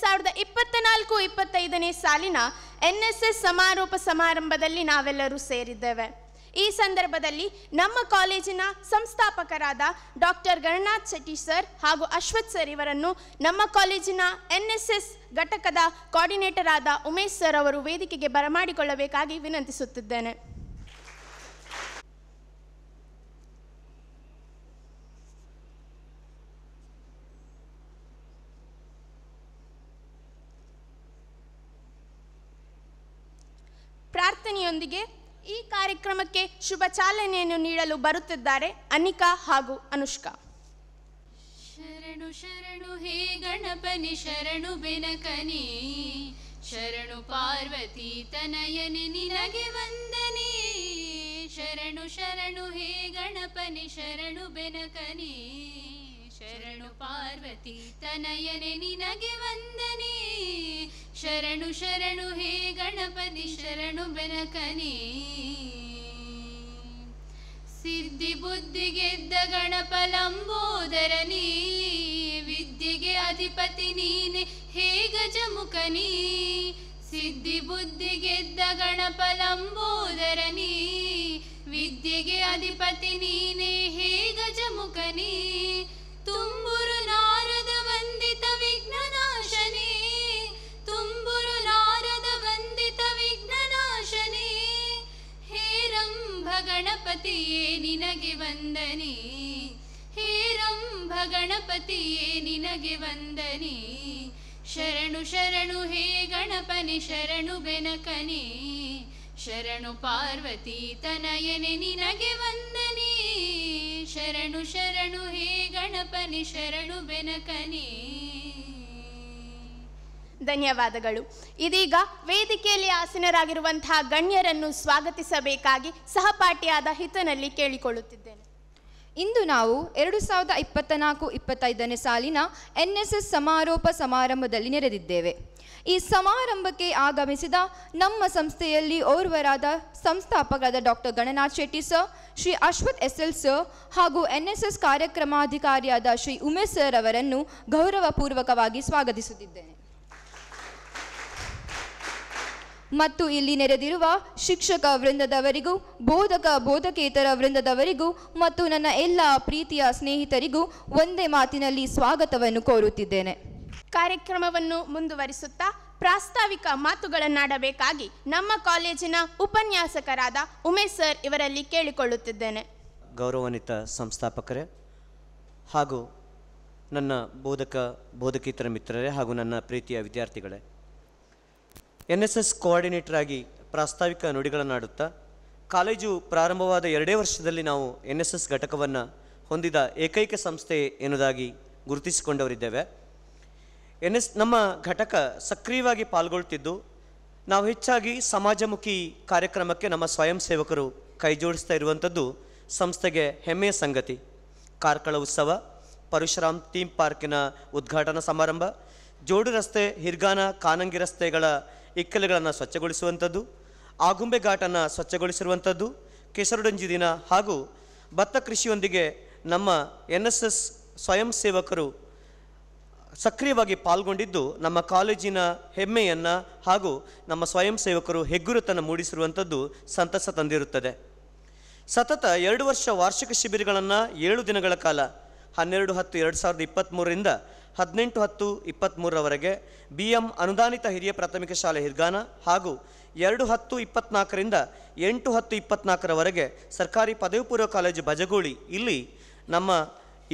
2024-25ನೇ ಸಾಲಿನ NSS ಸಮಾರೋಪ ಸಮಾರಂಭದಲ್ಲಿ ನಾವೆಲ್ಲರೂ ಸೇರಿದ್ದೇವೆ. ಈ ಸಂದರ್ಭದಲ್ಲಿ ನಮ್ಮ ಕಾಲೇಜಿನ ಸಂಸ್ಥಾಪಕರಾದ ಡಾಕ್ಟರ್ ಗಣನಾಥ್ ಶೆಟ್ಟಿ ಸರ್ ಹಾಗೂ ಅಶ್ವಥ್ ಸರ್ ಇವರನ್ನು ನಮ್ಮ ಕಾಲೇಜಿನ NSS ಘಟಕದ ಕೋಆರ್ಡಿನೇಟರ್ ಆದ ಉಮೇಶ್ ಸರ್ ಅವರು ವೇದಿಕೆಗೆ ಬರಮಾಡಿಕೊಳ್ಳಬೇಕಾಗಿ ವಿನಂತಿಸುತ್ತಿದ್ದೇನೆ. ಪ್ರಾರ್ಥನೆಯೊಂದಿಗೆ ಈ ಕಾರ್ಯಕ್ರಮಕ್ಕೆ ಶುಭ ಚಾಲನೆಯನ್ನು ನೀಡಲು ಬರುತ್ತಿದ್ದಾರೆ ಅನಿಕಾ ಹಾಗೂ ಅನುಷ್ಕಾ. ಶರಣು ಶರಣು ಹೇ ಗಣಪನಿ ಶರಣು ಬೆನಕನಿ, ಶರಣು ಪಾರ್ವತಿ ತನಯನೆ ನಿನಗೆ ವಂದನೆ. ಶರಣು ಶರಣು ಹೇ ಗಣಪನಿ ಶರಣು ಬೆನಕನಿ, ಶರಣು ಪಾರ್ವತಿ ತನಯನೆ ನಿನಗೆ ವಂದನೆ. ಶರಣು ಶರಣು ಹೇ ಗಣಪತಿ ಶರಣು ಬೆನಕನಿ. ಸಿದ್ಧಿ ಬುದ್ಧಿ ಗೆದ್ದ ಗಣಪ ಲಂಬೋದರನಿ, ವಿದ್ಯೆಗೆ ಅಧಿಪತಿ ನೀನೆ ಹೇ ಗಜಮುಖನಿ. ಸಿದ್ಧಿ ಬುದ್ಧಿ ಗೆದ್ದ ಗಣಪ ಲಂಬೋದರನಿ, ವಿದ್ಯೆಗೆ ಅಧಿಪತಿ ನೀನೆ ಹೇ ಗಜಮುಖನಿ. ತುಂಬುರು ನಾರದ ವಂದಿತ ವಿಘ್ನನಾಶನಿ, ತುಂಬುರು ನಾರದ ವಂದಿತ ವಿಘ್ನನಾಶನಿ. ಹೇ ರಂಭ ಗಣಪತಿಯೇ ನಿನಗೆ ವಂದನೆ, ಹೇ ರಂಭ ಗಣಪತಿಯೇ ನಿನಗೆ ವಂದನೆ. ಶರಣು ಶರಣು ಹೇ ಗಣಪನಿ ಶರಣು ಬೆನಕನಿ, ಶರಣು ಪಾರ್ವತಿ ತನಯನೆ ನಿನಗೆ ವಂದನೆ. ಶರಣು ಶರಣು ಹೇ ಗಣಪನಿ ಶರಣು ಬೆನಕನಿ. ಧನ್ಯವಾದಗಳು. ಇದೀಗ ವೇದಿಕೆಯಲ್ಲಿ ಆಸೀನರಾಗಿರುವಂತಹ ಗಣ್ಯರನ್ನು ಸ್ವಾಗತಿಸಬೇಕಾಗಿ ಸಹಪಾಠಿಯಾದ ಹಿತನಲ್ಲಿ ಕೇಳಿಕೊಳ್ಳುತ್ತಿದ್ದೇನೆ. ಇಂದು ನಾವು 2024-25ನೇ ಸಾಲಿನ NSS ಸಮಾರೋಪ ಸಮಾರಂಭದಲ್ಲಿ ನೆರೆದಿದ್ದೇವೆ. ಈ ಸಮಾರಂಭಕ್ಕೆ ಆಗಮಿಸಿದ ನಮ್ಮ ಸಂಸ್ಥೆಯಲ್ಲಿ ಓರ್ವರಾದ ಸಂಸ್ಥಾಪಕರಾದ doctor Gananath Shetty sir, Shri Ashwath SL sir ಹಾಗೂ NSS ಕಾರ್ಯಕ್ರಮಾಧಿಕಾರಿಯಾದ ಶ್ರೀ ಉಮೇಶ್ ಸರ್ ಅವರನ್ನು ಗೌರವಪೂರ್ವಕವಾಗಿ ಸ್ವಾಗತಿಸುತ್ತಿದ್ದೇನೆ. ಮತ್ತು ಇಲ್ಲಿ ನೆರೆದಿರುವ ಶಿಕ್ಷಕ ವೃಂದದವರಿಗೂ, ಬೋಧಕೇತರ ವೃಂದದವರಿಗೂ ಮತ್ತು ನನ್ನ ಎಲ್ಲ ಪ್ರೀತಿಯ ಸ್ನೇಹಿತರಿಗೂ ಒಂದೇ ಮಾತಿನಲ್ಲಿ ಸ್ವಾಗತವನ್ನು ಕೋರುತ್ತಿದ್ದೇನೆ. ಕಾರ್ಯಕ್ರಮವನ್ನು ಮುಂದುವರಿಸುತ್ತಾ ಪ್ರಾಸ್ತಾವಿಕ ಮಾತುಗಳನ್ನಾಡಬೇಕಾಗಿ ನಮ್ಮ ಕಾಲೇಜಿನ ಉಪನ್ಯಾಸಕರಾದ ಉಮೇಶ್ ಸರ್ ಇವರಲ್ಲಿ ಕೇಳಿಕೊಳ್ಳುತ್ತಿದ್ದೇನೆ. ಗೌರವಾನ್ವಿತ ಸಂಸ್ಥಾಪಕರೇ ಹಾಗೂ ನನ್ನ ಬೋಧಕೇತರ ಮಿತ್ರರೇ ಹಾಗೂ ನನ್ನ ಪ್ರೀತಿಯ ವಿದ್ಯಾರ್ಥಿಗಳೇ, NSS ಕೋಆರ್ಡಿನೇಟರ್ ಆಗಿ ಪ್ರಾಸ್ತಾವಿಕ ನುಡಿಗಳನ್ನಾಡುತ್ತಾ ಕಾಲೇಜು ಪ್ರಾರಂಭವಾದ 2 ವರ್ಷದಲ್ಲಿ ನಾವು NSS ಘಟಕವನ್ನು ಹೊಂದಿದ ಏಕೈಕ ಸಂಸ್ಥೆ ಎನ್ನುವುದಾಗಿ ಗುರುತಿಸಿಕೊಂಡವರಿದ್ದೇವೆ. ನಮ್ಮ ಘಟಕ ಸಕ್ರಿಯವಾಗಿ ಪಾಲ್ಗೊಳ್ತಿದ್ದು ನಾವು ಹೆಚ್ಚಾಗಿ ಸಮಾಜಮುಖಿ ಕಾರ್ಯಕ್ರಮಕ್ಕೆ ನಮ್ಮ ಸ್ವಯಂ ಸೇವಕರು ಕೈ ಜೋಡಿಸ್ತಾ ಇರುವಂಥದ್ದು ಸಂಸ್ಥೆಗೆ ಹೆಮ್ಮೆಯ ಸಂಗತಿ. ಕಾರ್ಕಳ ಉತ್ಸವ, ಪರಶುರಾಮ್ ಥೀಮ್ ಪಾರ್ಕಿನ ಉದ್ಘಾಟನಾ ಸಮಾರಂಭ, ಜೋಡು ರಸ್ತೆ, ಹಿರ್ಗಾನ, ಕಾನಂಗಿ ರಸ್ತೆಗಳ ಇಕ್ಕಲುಗಳನ್ನು ಸ್ವಚ್ಛಗೊಳಿಸುವಂಥದ್ದು, ಆಗುಂಬೆ ಘಾಟನ್ನು ಸ್ವಚ್ಛಗೊಳಿಸಿರುವಂಥದ್ದು, ಕೆಸರುಡಂಜಿ ದಿನ ಹಾಗೂ ಭತ್ತ ಕೃಷಿಯೊಂದಿಗೆ ನಮ್ಮ NSS ಸ್ವಯಂ ಸೇವಕರು ಸಕ್ರಿಯವಾಗಿ ಪಾಲ್ಗೊಂಡಿದ್ದು ನಮ್ಮ ಕಾಲೇಜಿನ ಹೆಮ್ಮೆಯನ್ನು ಹಾಗೂ ನಮ್ಮ ಸ್ವಯಂ ಸೇವಕರು ಹೆಗ್ಗುರುತನ್ನು ಮೂಡಿಸಿರುವಂಥದ್ದು ಸಂತಸ ತಂದಿರುತ್ತದೆ. ಸತತ 2 ವರ್ಷ ವಾರ್ಷಿಕ ಶಿಬಿರಗಳನ್ನು 7 ದಿನಗಳ ಕಾಲ 12-10-2023ರಿಂದ 18-10-23ರವರೆಗೆ BM ಅನುದಾನಿತ ಹಿರಿಯ ಪ್ರಾಥಮಿಕ ಶಾಲೆ ಹಿರ್ಗಾನ ಹಾಗೂ 2-10-24ರಿಂದ 8-10-24ರವರೆಗೆ ಸರ್ಕಾರಿ ಪದವಿ ಪೂರ್ವ ಕಾಲೇಜು ಬಜಗೋಳಿ ಇಲ್ಲಿ ನಮ್ಮ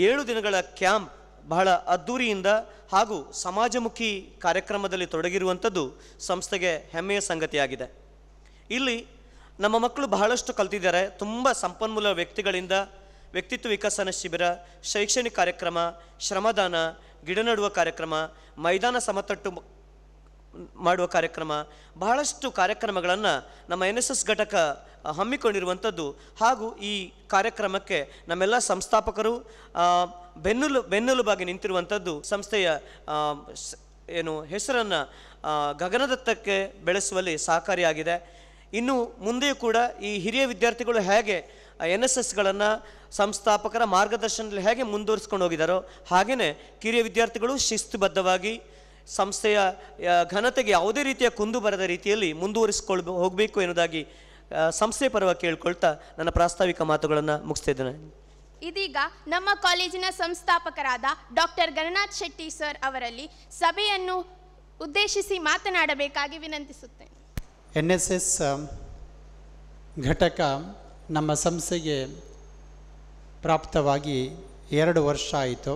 7 ದಿನಗಳ ಕ್ಯಾಂಪ್ ಬಹಳ ಅದ್ಧೂರಿಯಿಂದ ಹಾಗೂ ಸಮಾಜಮುಖಿ ಕಾರ್ಯಕ್ರಮದಲ್ಲಿ ತೊಡಗಿರುವಂಥದ್ದು ಸಂಸ್ಥೆಗೆ ಹೆಮ್ಮೆಯ ಸಂಗತಿಯಾಗಿದೆ. ಇಲ್ಲಿ ನಮ್ಮ ಮಕ್ಕಳು ಬಹಳಷ್ಟು ಕಲ್ತಿದ್ದಾರೆ. ತುಂಬ ಸಂಪನ್ಮೂಲ ವ್ಯಕ್ತಿಗಳಿಂದ ವ್ಯಕ್ತಿತ್ವ ವಿಕಸನ ಶಿಬಿರ, ಶೈಕ್ಷಣಿಕ ಕಾರ್ಯಕ್ರಮ, ಶ್ರಮದಾನ, ಗಿಡ ನೆಡುವ ಕಾರ್ಯಕ್ರಮ, ಮೈದಾನ ಸಮತಟ್ಟು ಮಾಡುವ ಕಾರ್ಯಕ್ರಮ, ಬಹಳಷ್ಟು ಕಾರ್ಯಕ್ರಮಗಳನ್ನು ನಮ್ಮ NSS ಘಟಕ ಹಮ್ಮಿಕೊಂಡಿರುವಂಥದ್ದು ಹಾಗೂ ಈ ಕಾರ್ಯಕ್ರಮಕ್ಕೆ ನಮ್ಮೆಲ್ಲ ಸಂಸ್ಥಾಪಕರು ಬೆನ್ನೆಲುಬಾಗಿ ನಿಂತಿರುವಂಥದ್ದು ಸಂಸ್ಥೆಯ ಹೆಸರನ್ನು ಗಗನದತ್ತಕ್ಕೆ ಬೆಳೆಸುವಲ್ಲಿ ಸಹಕಾರಿಯಾಗಿದೆ. ಇನ್ನು ಮುಂದೆಯೂ ಕೂಡ ಈ ಹಿರಿಯ ವಿದ್ಯಾರ್ಥಿಗಳು ಹೇಗೆ NSSಗಳನ್ನು ಸಂಸ್ಥಾಪಕರ ಮಾರ್ಗದರ್ಶನದಲ್ಲಿ ಹೇಗೆ ಮುಂದುವರಿಸ್ಕೊಂಡು ಹೋಗಿದ್ದಾರೋ ಹಾಗೆಯೇ ಕಿರಿಯ ವಿದ್ಯಾರ್ಥಿಗಳು ಶಿಸ್ತುಬದ್ಧವಾಗಿ ಸಂಸ್ಥೆಯ ಘನತೆಗೆ ಯಾವುದೇ ರೀತಿಯ ಕುಂದು ಬರದ ರೀತಿಯಲ್ಲಿ ಹೋಗಬೇಕು ಎನ್ನುವುದಾಗಿ ಸಂಸ್ಥೆ ಪರವಾಗಿ ಕೇಳ್ಕೊಳ್ತಾ ನನ್ನ ಪ್ರಾಸ್ತಾವಿಕ ಮಾತುಗಳನ್ನು ಮುಗಿಸ್ತಿದ್ದೇನೆ. ಇದೀಗ ನಮ್ಮ ಕಾಲೇಜಿನ ಸಂಸ್ಥಾಪಕರಾದ ಡಾಕ್ಟರ್ ಗಣನಾಥ್ ಶೆಟ್ಟಿ ಸರ್ ಅವರಲ್ಲಿ ಸಭೆಯನ್ನು ಉದ್ದೇಶಿಸಿ ಮಾತನಾಡಬೇಕಾಗಿ ವಿನಂತಿಸುತ್ತೇನೆ. NSS ಘಟಕ ನಮ್ಮ ಸಂಸ್ಥೆಗೆ ಪ್ರಾಪ್ತವಾಗಿ 2 ವರ್ಷ ಆಯಿತು.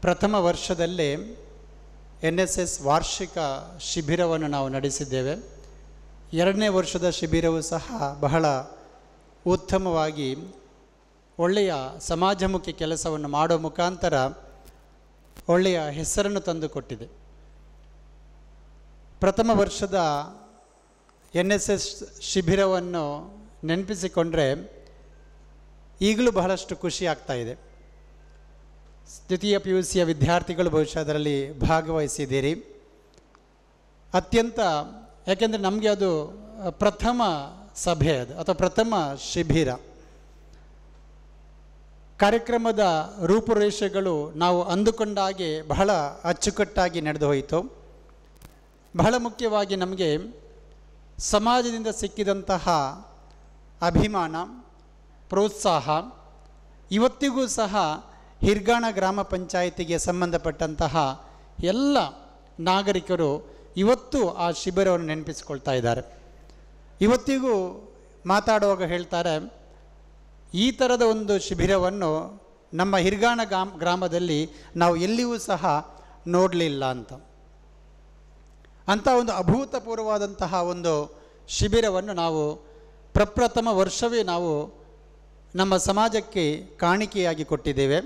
ಪ್ರಥಮ ವರ್ಷದಲ್ಲೇ NSS ವಾರ್ಷಿಕ ಶಿಬಿರವನ್ನು ನಾವು ನಡೆಸಿದ್ದೇವೆ. 2ನೇ ವರ್ಷದ ಶಿಬಿರವೂ ಸಹ ಬಹಳ ಉತ್ತಮವಾಗಿ ಒಳ್ಳೆಯ ಸಮಾಜಮುಖಿ ಕೆಲಸವನ್ನು ಮಾಡೋ ಮುಖಾಂತರ ಒಳ್ಳೆಯ ಹೆಸರನ್ನು ತಂದುಕೊಟ್ಟಿದೆ. ಪ್ರಥಮ ವರ್ಷದ NSS ಶಿಬಿರವನ್ನು ನೆನಪಿಸಿಕೊಂಡ್ರೆ ಈಗಲೂ ಬಹಳಷ್ಟು ಖುಷಿ ಆಗ್ತಾ ಇದೆ. ದ್ವಿತೀಯ PUCಯ ವಿದ್ಯಾರ್ಥಿಗಳು ಬಹುಶಃ ಅದರಲ್ಲಿ ಭಾಗವಹಿಸಿದ್ದೀರಿ. ಅತ್ಯಂತ ಯಾಕೆಂದರೆ ನಮಗೆ ಅದು ಪ್ರಥಮ ಸಭೆ ಅದು ಅಥವಾ ಪ್ರಥಮ ಶಿಬಿರ. ಕಾರ್ಯಕ್ರಮದ ರೂಪುರೇಷೆಗಳು ನಾವು ಅಂದುಕೊಂಡಾಗೆ ಬಹಳ ಅಚ್ಚುಕಟ್ಟಾಗಿ ನಡೆದು ಹೋಯಿತು. ಬಹಳ ಮುಖ್ಯವಾಗಿ ನಮಗೆ ಸಮಾಜದಿಂದ ಸಿಕ್ಕಿದಂತಹ ಅಭಿಮಾನ, ಪ್ರೋತ್ಸಾಹ ಇವತ್ತಿಗೂ ಸಹ ಹಿರ್ಗಾಣ ಗ್ರಾಮ ಪಂಚಾಯಿತಿಗೆ ಸಂಬಂಧಪಟ್ಟಂತಹ ಎಲ್ಲ ನಾಗರಿಕರು ಇವತ್ತು ಆ ಶಿಬಿರವನ್ನು ನೆನಪಿಸಿಕೊಳ್ತಾ ಇದ್ದಾರೆ. ಇವತ್ತಿಗೂ ಮಾತಾಡುವಾಗ ಹೇಳ್ತಾರೆ, ಈ ಥರದ ಒಂದು ಶಿಬಿರವನ್ನು ನಮ್ಮ ಹಿರ್ಗಾಣ ಗ್ರಾಮದಲ್ಲಿ ನಾವು ಎಲ್ಲಿಯೂ ಸಹ ನೋಡಲಿಲ್ಲ ಅಂತ. ಅಂಥ ಒಂದು ಅಭೂತಪೂರ್ವವಾದಂತಹ ಒಂದು ಶಿಬಿರವನ್ನು ನಾವು ಪ್ರಪ್ರಥಮ ವರ್ಷವೇ ನಾವು ನಮ್ಮ ಸಮಾಜಕ್ಕೆ ಕಾಣಿಕೆಯಾಗಿ ಕೊಟ್ಟಿದ್ದೇವೆ.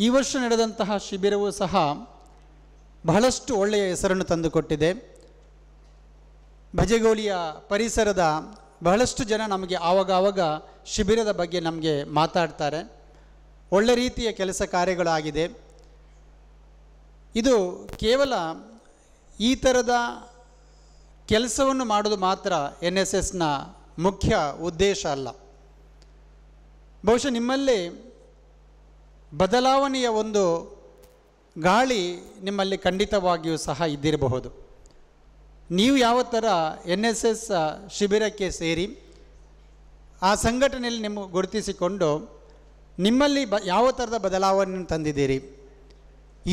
ಈ ವರ್ಷ ನಡೆದಂತಹ ಶಿಬಿರವೂ ಸಹ ಬಹಳಷ್ಟು ಒಳ್ಳೆಯ ಹೆಸರನ್ನು ತಂದುಕೊಟ್ಟಿದೆ. ಭಜಗೋಳಿಯ ಪರಿಸರದ ಬಹಳಷ್ಟು ಜನ ನಮಗೆ ಆವಾಗ ಶಿಬಿರದ ಬಗ್ಗೆ ನಮಗೆ ಮಾತಾಡ್ತಾರೆ. ಒಳ್ಳೆ ರೀತಿಯ ಕೆಲಸ ಕಾರ್ಯಗಳಾಗಿದೆ. ಇದು ಕೇವಲ ಈ ಥರದ ಕೆಲಸವನ್ನು ಮಾಡೋದು ಮಾತ್ರ NSSನ ಮುಖ್ಯ ಉದ್ದೇಶ ಅಲ್ಲ. ಬಹುಶಃ ನಿಮ್ಮಲ್ಲಿ ಬದಲಾವಣೆಯ ಒಂದು ಗಾಳಿ ನಿಮ್ಮಲ್ಲಿ ಖಂಡಿತವಾಗಿಯೂ ಸಹ ಇದ್ದಿರಬಹುದು. ನೀವು ಯಾವ ಥರ NSS ಶಿಬಿರಕ್ಕೆ ಸೇರಿ ಆ ಸಂಘಟನೆಯಲ್ಲಿ ನಿಮ್ಮ ಗುರುತಿಸಿಕೊಂಡು ನಿಮ್ಮಲ್ಲಿ ಯಾವ ಥರದ ಬದಲಾವಣೆಯನ್ನು ತಂದಿದ್ದೀರಿ,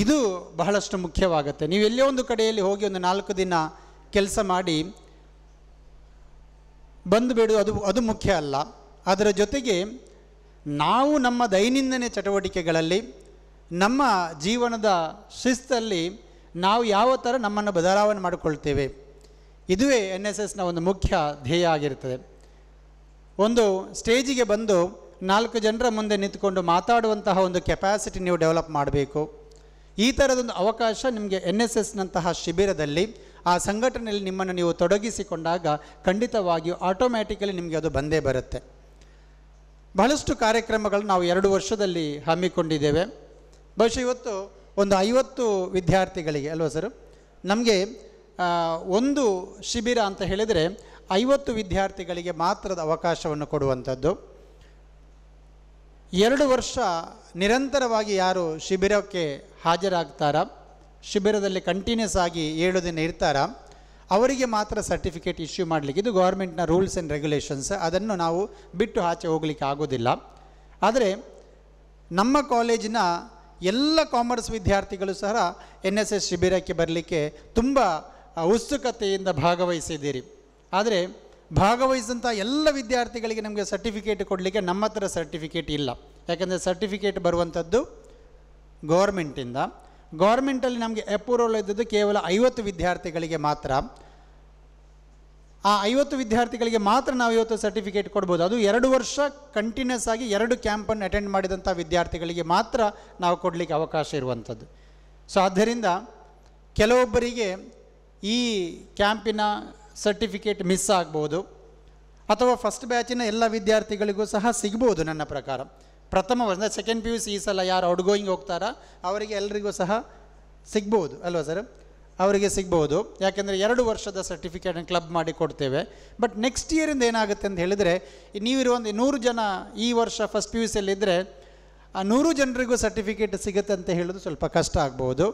ಇದು ಬಹಳಷ್ಟು ಮುಖ್ಯವಾಗುತ್ತೆ. ನೀವು ಎಲ್ಲೋ ಒಂದು ಕಡೆಯಲ್ಲಿ ಹೋಗಿ ಒಂದು 4 ದಿನ ಕೆಲಸ ಮಾಡಿ ಬಂದು ಬಿಡು, ಅದು ಮುಖ್ಯ ಅಲ್ಲ. ಅದರ ಜೊತೆಗೆ ನಾವು ನಮ್ಮ ದೈನಂದಿನ ಚಟುವಟಿಕೆಗಳಲ್ಲಿ, ನಮ್ಮ ಜೀವನದ ಶಿಸ್ತಲ್ಲಿ ನಾವು ಯಾವ ಥರ ನಮ್ಮನ್ನು ಬದಲಾವಣೆ ಮಾಡಿಕೊಳ್ತೇವೆ, ಇದುವೇ NSSನ ಒಂದು ಮುಖ್ಯ ಧ್ಯೇಯ ಆಗಿರ್ತದೆ. ಒಂದು ಸ್ಟೇಜಿಗೆ ಬಂದು 4 ಜನರ ಮುಂದೆ ನಿಂತುಕೊಂಡು ಮಾತಾಡುವಂತಹ ಒಂದು ಕೆಪಾಸಿಟಿ ನೀವು ಡೆವಲಪ್ ಮಾಡಬೇಕು. ಈ ಥರದೊಂದು ಅವಕಾಶ ನಿಮಗೆ NSSನಂತಹ ಶಿಬಿರದಲ್ಲಿ ಆ ಸಂಘಟನೆಯಲ್ಲಿ ನಿಮ್ಮನ್ನು ನೀವು ತೊಡಗಿಸಿಕೊಂಡಾಗ ಖಂಡಿತವಾಗಿಯೂ ಆಟೋಮ್ಯಾಟಿಕಲಿ ನಿಮಗೆ ಅದು ಬಂದೇ ಬರುತ್ತೆ. ಬಹಳಷ್ಟು ಕಾರ್ಯಕ್ರಮಗಳು ನಾವು 2 ವರ್ಷದಲ್ಲಿ ಹಮ್ಮಿಕೊಂಡಿದ್ದೇವೆ. ಬಹುಶಃ ಇವತ್ತು ಒಂದು 50 ವಿದ್ಯಾರ್ಥಿಗಳಿಗೆ ಅಲ್ವಾ ಸರ್, ನಮಗೆ ಒಂದು ಶಿಬಿರ ಅಂತ ಹೇಳಿದರೆ 50 ವಿದ್ಯಾರ್ಥಿಗಳಿಗೆ ಮಾತ್ರದ ಅವಕಾಶವನ್ನು ಕೊಡುವಂಥದ್ದು. 2 ವರ್ಷ ನಿರಂತರವಾಗಿ ಯಾರು ಶಿಬಿರಕ್ಕೆ ಹಾಜರಾಗ್ತಾರಾ, ಶಿಬಿರದಲ್ಲಿ ಕಂಟಿನ್ಯೂಸ್ ಆಗಿ 7 ದಿನ ಇರ್ತಾರಾ, ಅವರಿಗೆ ಮಾತ್ರ ಸರ್ಟಿಫಿಕೇಟ್ ಇಶ್ಯೂ ಮಾಡಲಿಕ್ಕೆ, ಇದು ಗೌರ್ಮೆಂಟ್ನ ರೂಲ್ಸ್ ಆ್ಯಂಡ್ ರೆಗ್ಯುಲೇಷನ್ಸ್, ಅದನ್ನು ನಾವು ಬಿಟ್ಟು ಆಚೆ ಹೋಗಲಿಕ್ಕೆ ಆಗೋದಿಲ್ಲ. ಆದರೆ ನಮ್ಮ ಕಾಲೇಜಿನ ಎಲ್ಲ ಕಾಮರ್ಸ್ ವಿದ್ಯಾರ್ಥಿಗಳು ಸಹ NSS ಶಿಬಿರಕ್ಕೆ ಬರಲಿಕ್ಕೆ ತುಂಬ ಉತ್ಸುಕತೆಯಿಂದ ಭಾಗವಹಿಸಿದ್ದೀರಿ. ಆದರೆ ಭಾಗವಹಿಸಿದಂಥ ಎಲ್ಲ ವಿದ್ಯಾರ್ಥಿಗಳಿಗೆ ನಮಗೆ ಸರ್ಟಿಫಿಕೇಟ್ ಕೊಡಲಿಕ್ಕೆ ನಮ್ಮ ಹತ್ರ ಸರ್ಟಿಫಿಕೇಟ್ ಇಲ್ಲ. ಯಾಕೆಂದರೆ ಸರ್ಟಿಫಿಕೇಟ್ ಬರುವಂಥದ್ದು ಗೌರ್ಮೆಂಟಿಂದ. ಗೌರ್ಮೆಂಟಲ್ಲಿ ನಮಗೆ ಅಪ್ರೂವಲ್ ಇದ್ದದ್ದು ಕೇವಲ 50 ವಿದ್ಯಾರ್ಥಿಗಳಿಗೆ ಮಾತ್ರ. ಆ 50 ವಿದ್ಯಾರ್ಥಿಗಳಿಗೆ ಮಾತ್ರ ನಾವು ಇವತ್ತು ಸರ್ಟಿಫಿಕೇಟ್ ಕೊಡ್ಬೋದು. ಅದು 2 ವರ್ಷ ಕಂಟಿನ್ಯೂಸ್ ಆಗಿ 2 ಕ್ಯಾಂಪನ್ನು ಅಟೆಂಡ್ ಮಾಡಿದಂಥ ವಿದ್ಯಾರ್ಥಿಗಳಿಗೆ ಮಾತ್ರ ನಾವು ಕೊಡಲಿಕ್ಕೆ ಅವಕಾಶ ಇರುವಂಥದ್ದು. ಸೊ ಆದ್ದರಿಂದ ಕೆಲವೊಬ್ಬರಿಗೆ ಈ ಕ್ಯಾಂಪಿನ ಸರ್ಟಿಫಿಕೇಟ್ ಮಿಸ್ ಆಗ್ಬೋದು, ಅಥವಾ ಫಸ್ಟ್ ಬ್ಯಾಚಿನ ಎಲ್ಲ ವಿದ್ಯಾರ್ಥಿಗಳಿಗೂ ಸಹ ಸಿಗ್ಬೋದು. ನನ್ನ ಪ್ರಕಾರ ಪ್ರಥಮ ವರ್ಷ ಸೆಕೆಂಡ್ PUC ಈ ಸಲ ಯಾರು ಔಟ್ಗೋಯಿಂಗ್ ಹೋಗ್ತಾರಾ ಅವರಿಗೆ ಎಲ್ಲರಿಗೂ ಸಹ ಸಿಗ್ಬೋದು ಅಲ್ವಾ ಸರ್, ಅವರಿಗೆ ಸಿಗ್ಬೋದು. ಯಾಕೆಂದರೆ 2 ವರ್ಷದ ಸರ್ಟಿಫಿಕೇಟನ್ನು ಕ್ಲಬ್ ಮಾಡಿ ಕೊಡ್ತೇವೆ. ಬಟ್ ನೆಕ್ಸ್ಟ್ ಇಯರಿಂದ ಏನಾಗುತ್ತೆ ಅಂತ ಹೇಳಿದರೆ, ನೀವಿರುವ ಒಂದು 100 ಜನ ಈ ವರ್ಷ ಫಸ್ಟ್ PUCಯಲ್ಲಿದ್ದರೆ ಆ 100 ಜನರಿಗೂ ಸರ್ಟಿಫಿಕೇಟ್ ಸಿಗುತ್ತೆ ಅಂತ ಹೇಳೋದು ಸ್ವಲ್ಪ ಕಷ್ಟ ಆಗ್ಬೋದು.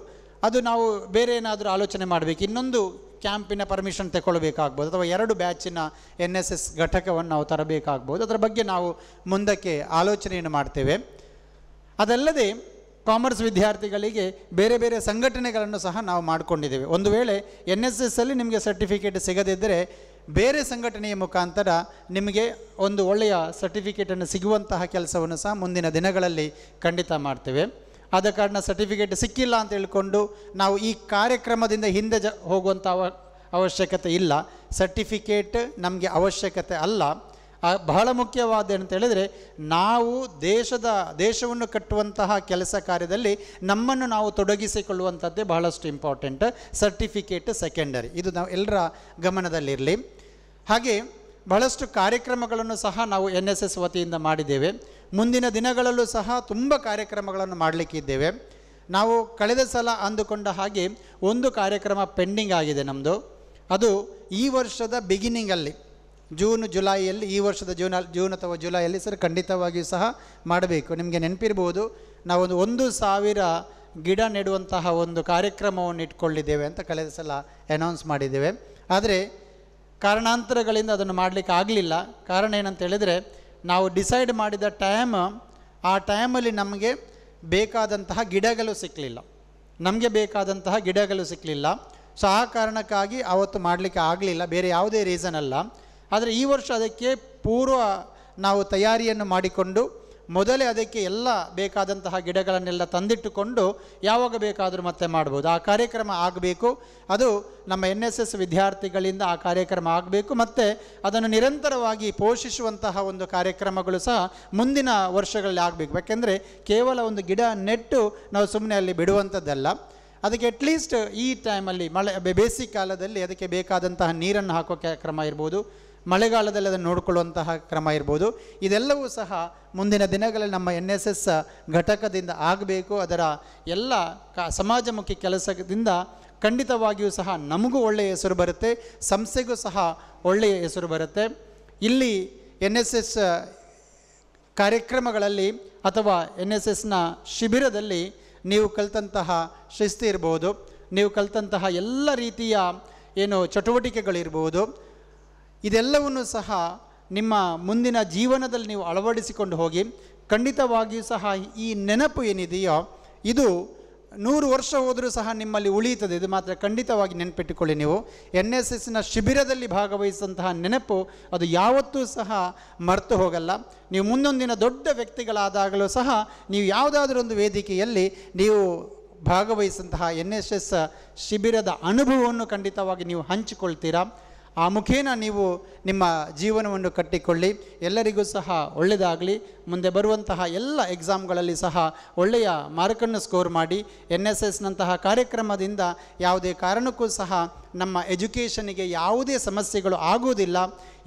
ಅದು ನಾವು ಬೇರೆ ಏನಾದರೂ ಆಲೋಚನೆ ಮಾಡಬೇಕು, ಇನ್ನೊಂದು ಕ್ಯಾಂಪಿನ ಪರ್ಮಿಷನ್ ತಗೊಳ್ಬೇಕಾಗ್ಬೋದು, ಅಥವಾ 2 ಬ್ಯಾಚಿನ NSS ಘಟಕವನ್ನು ನಾವು ತರಬೇಕಾಗ್ಬೋದು. ಅದರ ಬಗ್ಗೆ ನಾವು ಮುಂದಕ್ಕೆ ಆಲೋಚನೆಯನ್ನು ಮಾಡ್ತೇವೆ. ಅದಲ್ಲದೆ ಕಾಮರ್ಸ್ ವಿದ್ಯಾರ್ಥಿಗಳಿಗೆ ಬೇರೆ ಬೇರೆ ಸಂಘಟನೆಗಳನ್ನು ಸಹ ನಾವು ಮಾಡಿಕೊಂಡಿದ್ದೇವೆ. ಒಂದು ವೇಳೆ NSS ಅಲ್ಲಿ ನಿಮಗೆ ಸರ್ಟಿಫಿಕೇಟ್ ಸಿಗದಿದ್ದರೆ ಬೇರೆ ಸಂಘಟನೆಯ ಮುಖಾಂತರ ನಿಮಗೆ ಒಂದು ಒಳ್ಳೆಯ ಸರ್ಟಿಫಿಕೇಟನ್ನು ಸಿಗುವಂತಹ ಕೆಲಸವನ್ನು ಸಹ ಮುಂದಿನ ದಿನಗಳಲ್ಲಿ ಖಂಡಿತ ಮಾಡ್ತೇವೆ. ಆದ ಕಾರಣ ಸರ್ಟಿಫಿಕೇಟ್ ಸಿಕ್ಕಿಲ್ಲ ಅಂತ ಹೇಳ್ಕೊಂಡು ನಾವು ಈ ಕಾರ್ಯಕ್ರಮದಿಂದ ಹಿಂದೆ ಹೋಗುವಂಥ ಅವಶ್ಯಕತೆ ಇಲ್ಲ. ಸರ್ಟಿಫಿಕೇಟ್ ನಮಗೆ ಅವಶ್ಯಕತೆ ಅಲ್ಲ. ಬಹಳ ಮುಖ್ಯವಾದ ಅಂತ ಹೇಳಿದರೆ, ನಾವು ದೇಶವನ್ನು ಕಟ್ಟುವಂತಹ ಕೆಲಸ ಕಾರ್ಯದಲ್ಲಿ ನಮ್ಮನ್ನು ನಾವು ತೊಡಗಿಸಿಕೊಳ್ಳುವಂಥದ್ದೇ ಬಹಳಷ್ಟು ಇಂಪಾರ್ಟೆಂಟ್. Certificate secondary. ಇದು ನಾವು ಎಲ್ಲರ ಗಮನದಲ್ಲಿರಲಿ. ಹಾಗೆ ಬಹಳಷ್ಟು ಕಾರ್ಯಕ್ರಮಗಳನ್ನು ಸಹ ನಾವು NSS ವತಿಯಿಂದ ಮಾಡಿದ್ದೇವೆ. ಮುಂದಿನ ದಿನಗಳಲ್ಲೂ ಸಹ ತುಂಬ ಕಾರ್ಯಕ್ರಮಗಳನ್ನು ಮಾಡಲಿಕ್ಕಿದ್ದೇವೆ. ನಾವು ಕಳೆದ ಸಲ ಅಂದುಕೊಂಡ ಹಾಗೆ ಒಂದು ಕಾರ್ಯಕ್ರಮ ಪೆಂಡಿಂಗ್ ಆಗಿದೆ ನಮ್ಮದು. ಅದು ಈ ವರ್ಷದ ಬಿಗಿನಿಂಗಲ್ಲಿ ಜುಲೈಯಲ್ಲಿ, ಈ ವರ್ಷದ ಜೂನ್ ಅಥವಾ ಜುಲೈಯಲ್ಲಿ ಸರ್ ಖಂಡಿತವಾಗಿಯೂ ಸಹ ಮಾಡಬೇಕು. ನಿಮಗೆ ನೆನಪಿರ್ಬೋದು, ನಾವೊಂದು 1,000 ಗಿಡ ನೆಡುವಂತಹ ಒಂದು ಕಾರ್ಯಕ್ರಮವನ್ನು ಇಟ್ಕೊಂಡಿದ್ದೇವೆ ಅಂತ ಕಳೆದ ಸಲ ಅನೌನ್ಸ್ ಮಾಡಿದ್ದೇವೆ. ಆದರೆ ಕಾರಣಾಂತರಗಳಿಂದ ಅದನ್ನು ಮಾಡಲಿಕ್ಕೆ ಆಗಲಿಲ್ಲ. ಕಾರಣ ಏನಂತ ಹೇಳಿದರೆ, ನಾವು ಡಿಸೈಡ್ ಮಾಡಿದ ಆ ಟೈಮಲ್ಲಿ ನಮಗೆ ಬೇಕಾದಂತಹ ಗಿಡಗಳು ಸಿಕ್ಕಲಿಲ್ಲ. ಸೊ ಆ ಕಾರಣಕ್ಕಾಗಿ ಆವತ್ತು ಮಾಡಲಿಕ್ಕೆ ಆಗಲಿಲ್ಲ, ಬೇರೆ ಯಾವುದೇ ರೀಸನ್ ಅಲ್ಲ. ಆದರೆ ಈ ವರ್ಷ ಅದಕ್ಕೆ ನಾವು ತಯಾರಿಯನ್ನು ಮಾಡಿಕೊಂಡು ಮೊದಲೇ ಅದಕ್ಕೆ ಎಲ್ಲ ಬೇಕಾದಂತಹ ಗಿಡಗಳನ್ನೆಲ್ಲ ತಂದಿಟ್ಟುಕೊಂಡು ಯಾವಾಗ ಬೇಕಾದರೂ ಮತ್ತೆ ಮಾಡ್ಬೋದು. ಆ ಕಾರ್ಯಕ್ರಮ ಆಗಬೇಕು. ಅದು ನಮ್ಮ NSS ವಿದ್ಯಾರ್ಥಿಗಳಿಂದ ಆ ಕಾರ್ಯಕ್ರಮ ಆಗಬೇಕು. ಮತ್ತು ಅದನ್ನು ನಿರಂತರವಾಗಿ ಪೋಷಿಸುವಂತಹ ಒಂದು ಕಾರ್ಯಕ್ರಮಗಳು ಸಹ ಮುಂದಿನ ವರ್ಷಗಳಲ್ಲಿ ಆಗಬೇಕು. ಯಾಕೆಂದರೆ ಕೇವಲ ಒಂದು ಗಿಡ ನೆಟ್ಟು ನಾವು ಸುಮ್ಮನೆ ಅಲ್ಲಿ ಬಿಡುವಂಥದ್ದಲ್ಲ. ಅದಕ್ಕೆ ಅಟ್ಲೀಸ್ಟ್ ಈ ಟೈಮಲ್ಲಿ ಬೇಸಿಗೆ ಕಾಲದಲ್ಲಿ ಅದಕ್ಕೆ ಬೇಕಾದಂತಹ ನೀರನ್ನು ಹಾಕೋ ಕ್ರಮ ಇರ್ಬೋದು, ಮಳೆಗಾಲದಲ್ಲಿ ಅದನ್ನು ನೋಡಿಕೊಳ್ಳುವಂತಹ ಕ್ರಮ ಇರ್ಬೋದು. ಇದೆಲ್ಲವೂ ಸಹ ಮುಂದಿನ ದಿನಗಳಲ್ಲಿ ನಮ್ಮ NSS ಘಟಕದಿಂದ ಆಗಬೇಕು. ಅದರ ಎಲ್ಲ ಸಮಾಜಮುಖಿ ಕೆಲಸದಿಂದ ಖಂಡಿತವಾಗಿಯೂ ಸಹ ನಮಗೂ ಒಳ್ಳೆಯ ಹೆಸರು ಬರುತ್ತೆ, ಸಂಸ್ಥೆಗೂ ಸಹ ಒಳ್ಳೆಯ ಹೆಸರು ಬರುತ್ತೆ. ಇಲ್ಲಿ NSS ಕಾರ್ಯಕ್ರಮಗಳಲ್ಲಿ ಅಥವಾ NSSನ ಶಿಬಿರದಲ್ಲಿ ನೀವು ಕಲಿತಂತಹ ಶಿಸ್ತು ಇರ್ಬೋದು, ನೀವು ಕಲಿತಂತಹ ಎಲ್ಲ ರೀತಿಯ ಚಟುವಟಿಕೆಗಳಿರ್ಬೋದು, ಇದೆಲ್ಲವನ್ನು ಸಹ ನಿಮ್ಮ ಮುಂದಿನ ಜೀವನದಲ್ಲಿ ನೀವು ಅಳವಡಿಸಿಕೊಂಡು ಹೋಗಿ ಖಂಡಿತವಾಗಿಯೂ ಸಹ ಈ ನೆನಪು ಏನಿದೆಯೋ ಇದು 100 ವರ್ಷ ಹೋದರೂ ಸಹ ನಿಮ್ಮಲ್ಲಿ ಉಳಿಯುತ್ತದೆ. ಇದು ಮಾತ್ರ ಖಂಡಿತವಾಗಿ ನೆನಪಿಟ್ಟುಕೊಳ್ಳಿ. ನೀವು NSSನ ಶಿಬಿರದಲ್ಲಿ ಭಾಗವಹಿಸಿದಂತಹ ನೆನಪು ಅದು ಯಾವತ್ತೂ ಸಹ ಮರೆತು ಹೋಗಲ್ಲ. ನೀವು ಮುಂದೊಂದಿನ ದೊಡ್ಡ ವ್ಯಕ್ತಿಗಳಾದಾಗಲೂ ಸಹ ನೀವು ಯಾವುದಾದ್ರೂ ಒಂದು ವೇದಿಕೆಯಲ್ಲಿ ನೀವು ಭಾಗವಹಿಸಿದಂತಹ NSS ಶಿಬಿರದ ಅನುಭವವನ್ನು ಖಂಡಿತವಾಗಿ ನೀವು ಹಂಚಿಕೊಳ್ತೀರಾ. ಆ ಮುಖೇನ ನೀವು ನಿಮ್ಮ ಜೀವನವನ್ನು ಕಟ್ಟಿಕೊಳ್ಳಿ. ಎಲ್ಲರಿಗೂ ಸಹ ಒಳ್ಳೆಯದಾಗಲಿ. ಮುಂದೆ ಬರುವಂತಹ ಎಲ್ಲ ಎಕ್ಸಾಮ್ಗಳಲ್ಲಿ ಸಹ ಒಳ್ಳೆಯ ಮಾರ್ಕನ್ನು ಸ್ಕೋರ್ ಮಾಡಿ. NSSನಂತಹ ಕಾರ್ಯಕ್ರಮದಿಂದ ಯಾವುದೇ ಕಾರಣಕ್ಕೂ ಸಹ ನಮ್ಮ ಎಜುಕೇಷನಿಗೆ ಯಾವುದೇ ಸಮಸ್ಯೆಗಳು ಆಗುವುದಿಲ್ಲ.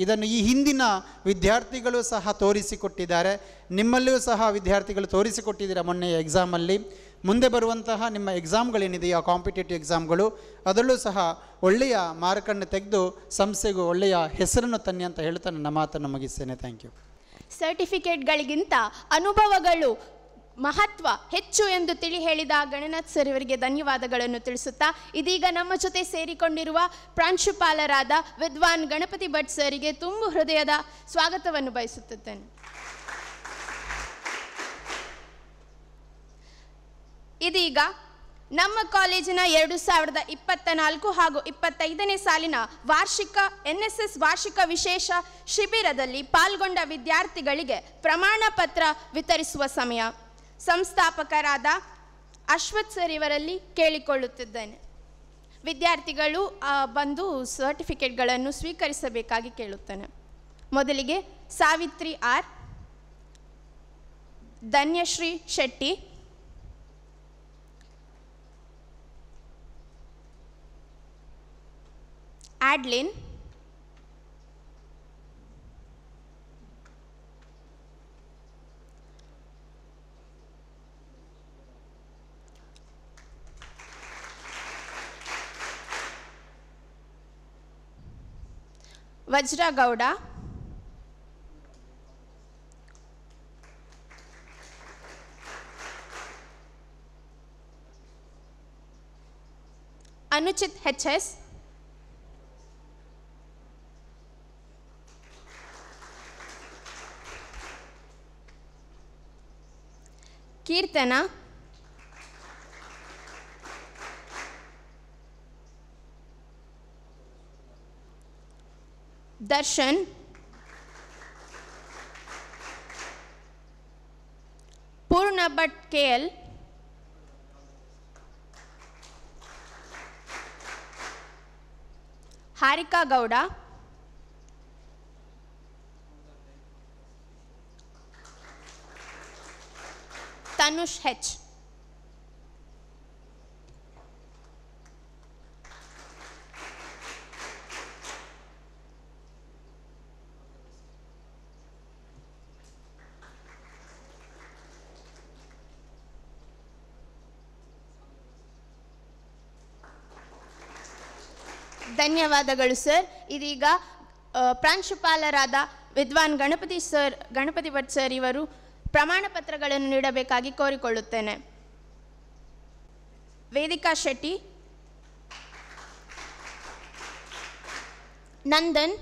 ಇದನ್ನು ಈ ಹಿಂದಿನ ವಿದ್ಯಾರ್ಥಿಗಳು ಸಹ ತೋರಿಸಿಕೊಟ್ಟಿದ್ದಾರೆ. ನಿಮ್ಮಲ್ಲಿಯೂ ಸಹ ವಿದ್ಯಾರ್ಥಿಗಳು ತೋರಿಸಿಕೊಟ್ಟಿದ್ದೀರಾ ಮೊನ್ನೆಯ ಎಕ್ಸಾಮಲ್ಲಿ. ಮುಂದೆ ಬರುವಂತಹ ನಿಮ್ಮ ಎಕ್ಸಾಮ್ಗಳೇನಿದೆಯೋ ಆ ಕಾಂಪಿಟೇಟಿವ್ ಎಕ್ಸಾಮ್ಗಳು, ಅದರಲ್ಲೂ ಸಹ ಒಳ್ಳೆಯ ಮಾರ್ಕನ್ನು ತೆಗೆದು ಸಂಸ್ಥೆಗೂ ಒಳ್ಳೆಯ ಹೆಸರನ್ನು ತನ್ನಿ ಅಂತ ಹೇಳ್ತಾ ನನ್ನ ಮಾತನ್ನು ಮುಗಿಸ್ತೇನೆ. Thank you. ಸರ್ಟಿಫಿಕೇಟ್ಗಳಿಗಿಂತ ಅನುಭವಗಳು ಮಹತ್ವ ಹೆಚ್ಚು ಎಂದು ತಿಳಿ ಹೇಳಿದ ಗಣನಾಥ್ ಸರ್ ಇವರಿಗೆ ಧನ್ಯವಾದಗಳನ್ನು ತಿಳಿಸುತ್ತಾ, ಇದೀಗ ನಮ್ಮ ಜೊತೆ ಸೇರಿಕೊಂಡಿರುವ ಪ್ರಾಂಶುಪಾಲರಾದ ವಿದ್ವಾನ್ ಗಣಪತಿ ಭಟ್ ಸರಿಗೆ ತುಂಬು ಹೃದಯದ ಸ್ವಾಗತವನ್ನು ಬಯಸುತ್ತಿದ್ದೇನೆ. ಇದೀಗ ನಮ್ಮ ಕಾಲೇಜಿನ 2024 ಹಾಗೂ 25ನೇ ಸಾಲಿನ ವಾರ್ಷಿಕ NSS ವಾರ್ಷಿಕ ವಿಶೇಷ ಶಿಬಿರದಲ್ಲಿ ಪಾಲ್ಗೊಂಡ ವಿದ್ಯಾರ್ಥಿಗಳಿಗೆ ಪ್ರಮಾಣ ಪತ್ರ ವಿತರಿಸುವ ಸಮಯ. ಸಂಸ್ಥಾಪಕರಾದ ಅಶ್ವಥ್ ಸರ್ ಇವರಲ್ಲಿ ಕೇಳಿಕೊಳ್ಳುತ್ತಿದ್ದೇನೆ. ವಿದ್ಯಾರ್ಥಿಗಳು ಬಂದು ಸರ್ಟಿಫಿಕೇಟ್ಗಳನ್ನು ಸ್ವೀಕರಿಸಬೇಕಾಗಿ ಕೇಳುತ್ತೇನೆ. ಮೊದಲಿಗೆ ಸಾವಿತ್ರಿ ಆರ್, ಧನ್ಯಶ್ರೀ ಶೆಟ್ಟಿ, ಆಡ್ಲಿನ್, ವಜ್ರಗೌಡ, ಅನುಚಿತ್ HS, ಕೀರ್ತನ, ದರ್ಶನ್, ಪೂರ್ಣ ಭಟ್ KL, ಹಾರಿಕಾ ಗೌಡ, ತನುಷ್ H. ಧನ್ಯವಾದಗಳು ಸರ್. ಇದೀಗ ಪ್ರಾಂಶುಪಾಲರಾದ ವಿದ್ವಾನ್ ಗಣಪತಿ ಭಟ್ ಸರ್ ಇವರು ಪ್ರಮಾಣ ಪತ್ರಗಳನ್ನು ನೀಡಬೇಕಾಗಿ ಕೋರಿಕೊಳ್ಳುತ್ತೇನೆ. ವೇದಿಕಾ ಶೆಟ್ಟಿ, ನಂದನ್,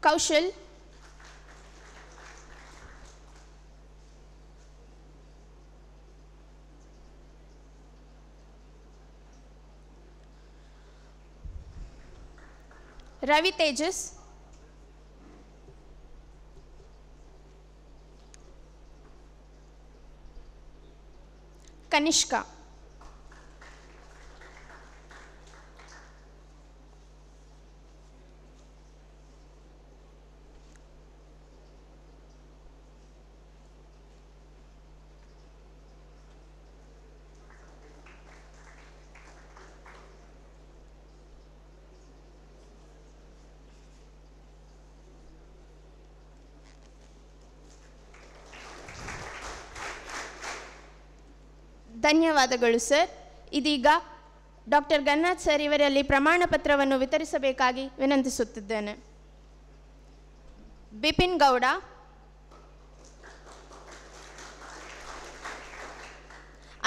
ಕೌಶಲ್, ರವಿ ತೇಜಸ್, ಕನಿಷ್ಕಾ, ಧನ್ಯವಾದಗಳು ಸರ್. ಇದೀಗ ಡಾಕ್ಟರ್ ಗನ್ನಾಥ್ ಸರ್ ಇವರಲ್ಲಿ ಪ್ರಮಾಣ ಪತ್ರವನ್ನು ವಿತರಿಸಬೇಕಾಗಿ ವಿನಂತಿಸುತ್ತಿದ್ದೇನೆ. ಬಿಪಿನ್ ಗೌಡ,